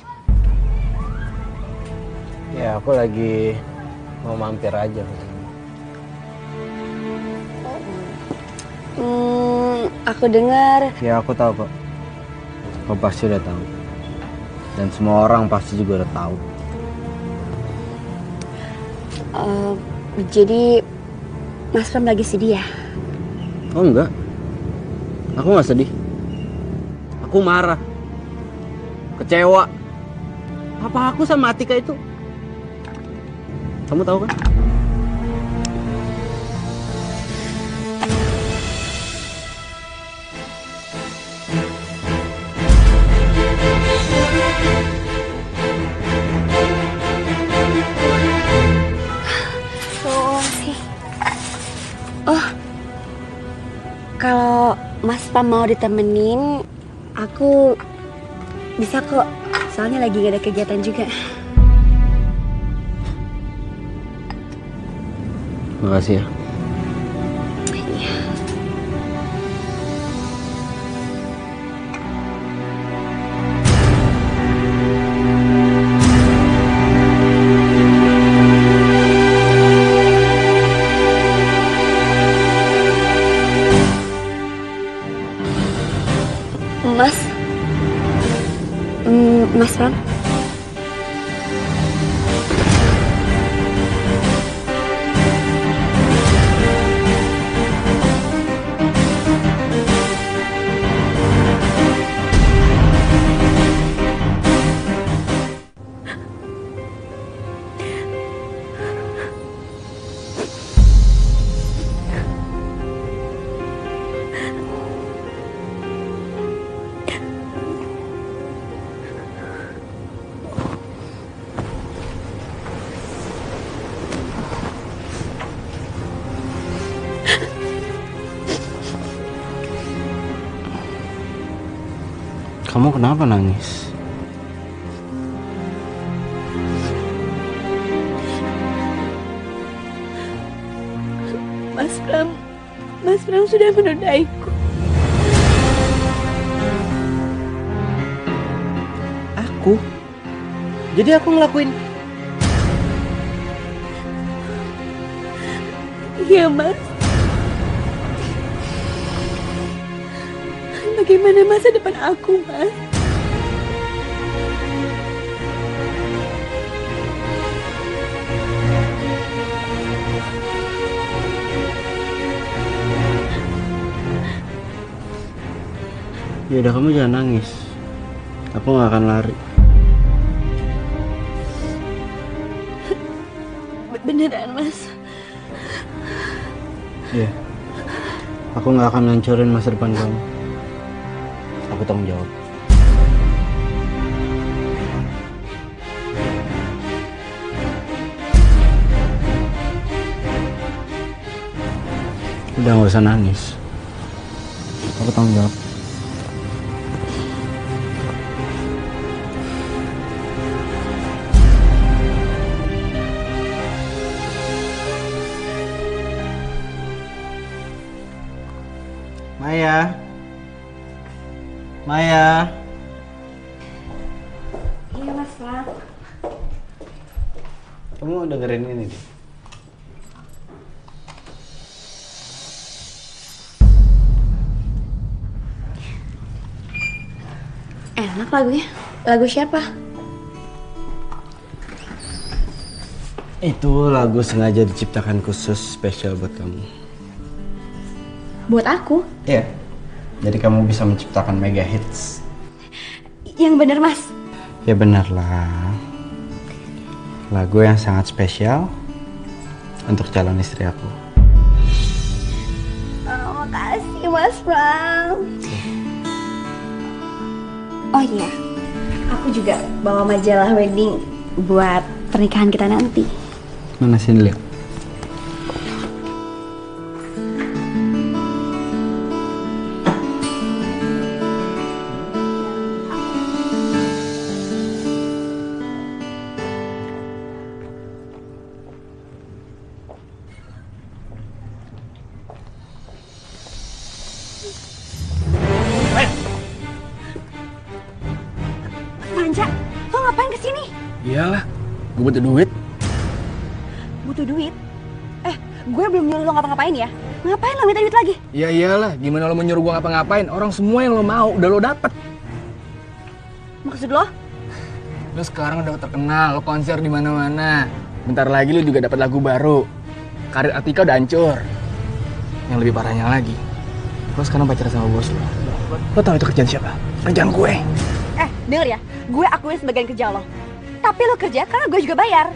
Ya, aku lagi mau mampir aja. Aku dengar. Ya, aku tahu kok. Kau pasti udah tahu. Dan semua orang pasti juga udah tahu. Jadi Mas Pram lagi sedih ya? Oh enggak. Aku nggak sedih. Aku marah. Kecewa. Apa aku sama Atika itu? Kamu tahu kan? Oh, kalau Mas Pram mau ditemenin, Aku bisa kok, soalnya lagi gak ada kegiatan juga. Makasih ya. Mas Ram? Kamu kenapa nangis? Mas Bram sudah menodaiku. Aku? Jadi aku ngelakuin? Iya, Mas. Bagaimana masa depan aku, Mas? Yaudah, kamu jangan nangis. Aku gak akan lari. Beneran, Mas? Iya. Aku gak akan ngancurin masa depan kamu. Aku tanggung jawab. Udah gak usah nangis. Aku tanggung jawab. Maya. Iya, Mas Ram. Kamu dengerin ini deh. Enak lagunya. Lagu siapa? Itu lagu sengaja diciptakan khusus spesial buat kamu. Buat aku? Iya. Jadi kamu bisa menciptakan mega hits. Yang bener, Mas. Ya benar lah. Lagu yang sangat spesial untuk calon istri aku. Oh, makasih, Mas Ram. Oh iya, aku juga bawa majalah wedding buat pernikahan kita nanti. Mana sini lihat? Manja, lo ngapain kesini? Iyalah, gue butuh duit. Butuh duit? Gue belum nyuruh lo ngapa-ngapain ya? Ngapain lo minta duit lagi? Ya iyalah, gimana lo mau nyuruh gue ngapa-ngapain? Orang semua yang lo mau udah lo dapet. Maksud lo? Lo sekarang udah terkenal, lo konser di mana-mana. Bentar lagi lo juga dapat lagu baru. Karir Atika udah hancur. Yang lebih parahnya lagi, lo sekarang pacaran sama bos lo. Lo tau itu kerjaan siapa? Kerjaan gue. Denger ya, gue akuin sebagian kerja lo. Tapi lo kerja karena gue juga bayar.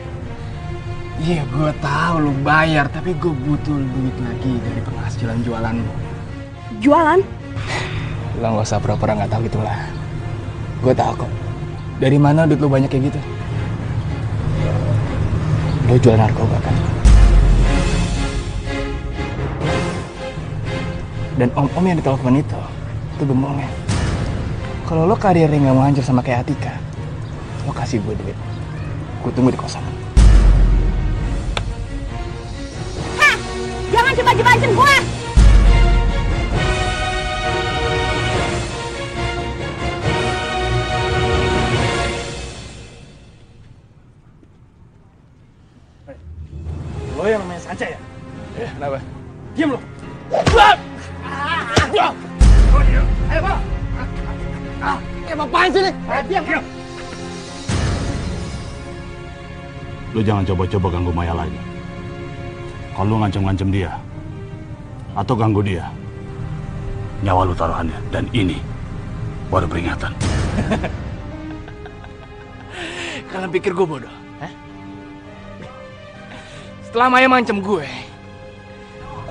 Iya, gue tahu lo bayar, tapi gue butuh duit lagi dari penghasilan jualan lo. Jualan? Lo nggak usah pura-pura nggak tahu gitulah. Gue tahu kok. Dari mana duit lo banyak kayak gitu? Lo jual narkoba kan? Dan om-om yang ditelepon itu bembongnya. Kalau lo karirnya nggak mau hancur sama kayak Atika, lo kasih gue duit. Gue tunggu di kosan. Hah! Jangan coba-cobain gue! Lo yang namanya Sanca ya? Kenapa? Diam lo! Ayo, Pak. Ngapain sih nih? Diam. Lu jangan coba-coba ganggu Maya lagi. Kalau lu ngancem-ngancem dia, atau ganggu dia, nyawa lu taruhannya. Dan ini baru peringatan. Kalian pikir gue bodoh? Setelah Maya ngancem gue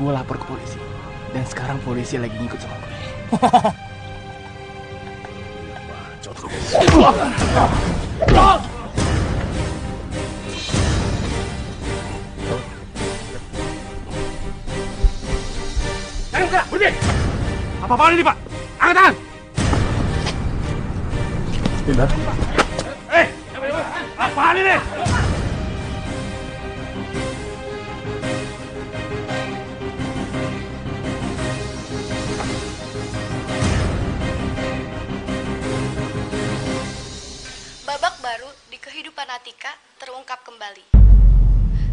lapor ke polisi. Dan sekarang polisi lagi ngikut sama gue. Berhenti! Apa-apaan ini, Pak? Angkat tangan! Tidak. Apaan ini? Babak baru di kehidupan Atika terungkap kembali.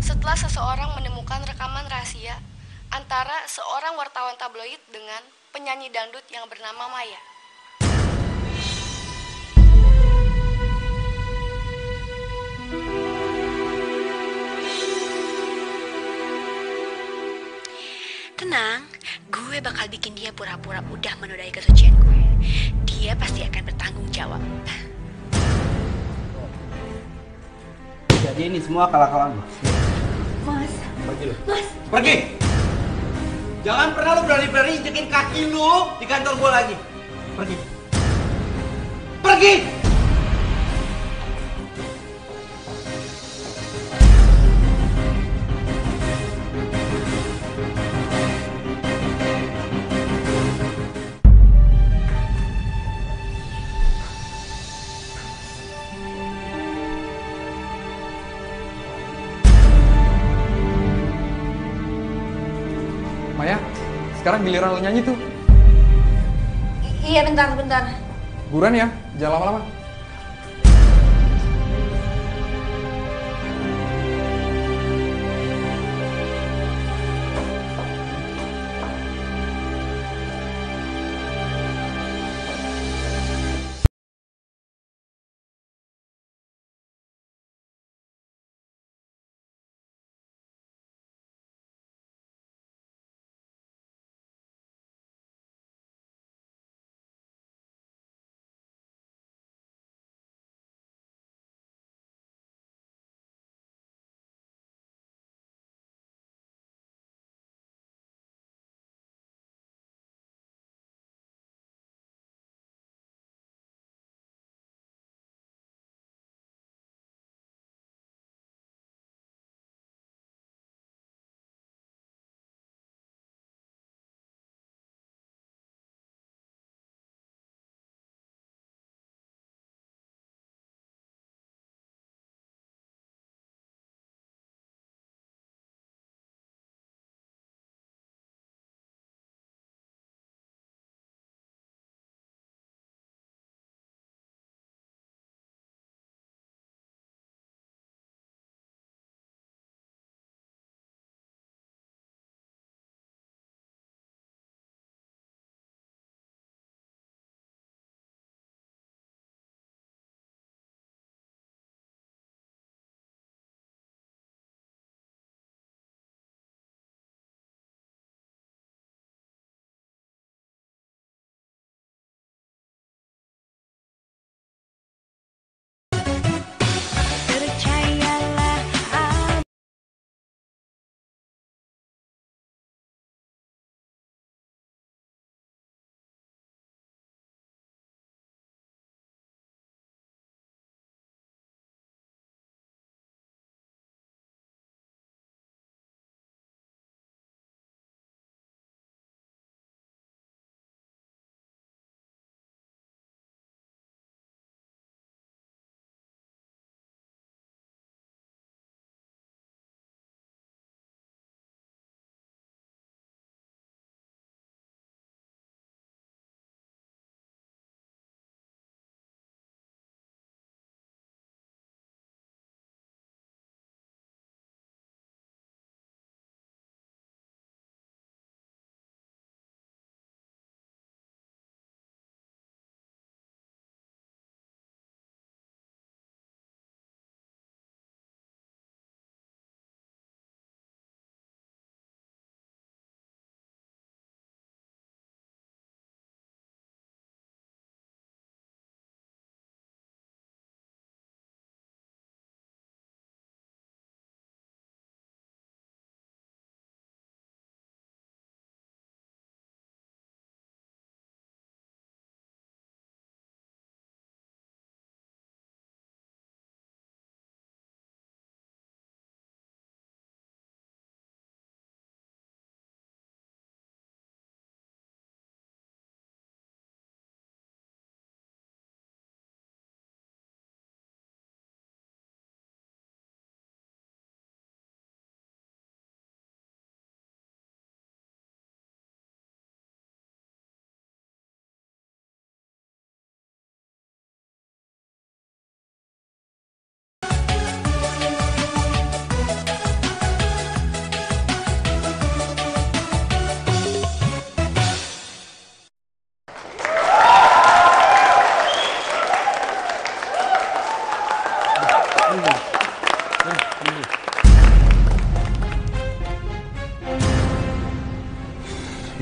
Setelah seseorang menemukan rekaman rahasia antara seorang wartawan tabloid dengan penyanyi dangdut yang bernama Maya. Tenang, gue bakal bikin dia pura-pura udah menodai kesucian gue. Dia pasti akan bertanggung jawab. Jadi ini semua akal-akalan lo. Mas. Pergi lo. Mas. Pergi. Jangan pernah lo berani-berani injekin kaki lo di kantor gue lagi. Pergi. Pergi. Maya, sekarang giliran lo nyanyi tuh. Iya, bentar. Buruan ya, jangan lama-lama.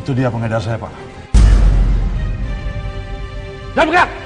Itu dia pengedar saya, Pak. Jangan bergerak!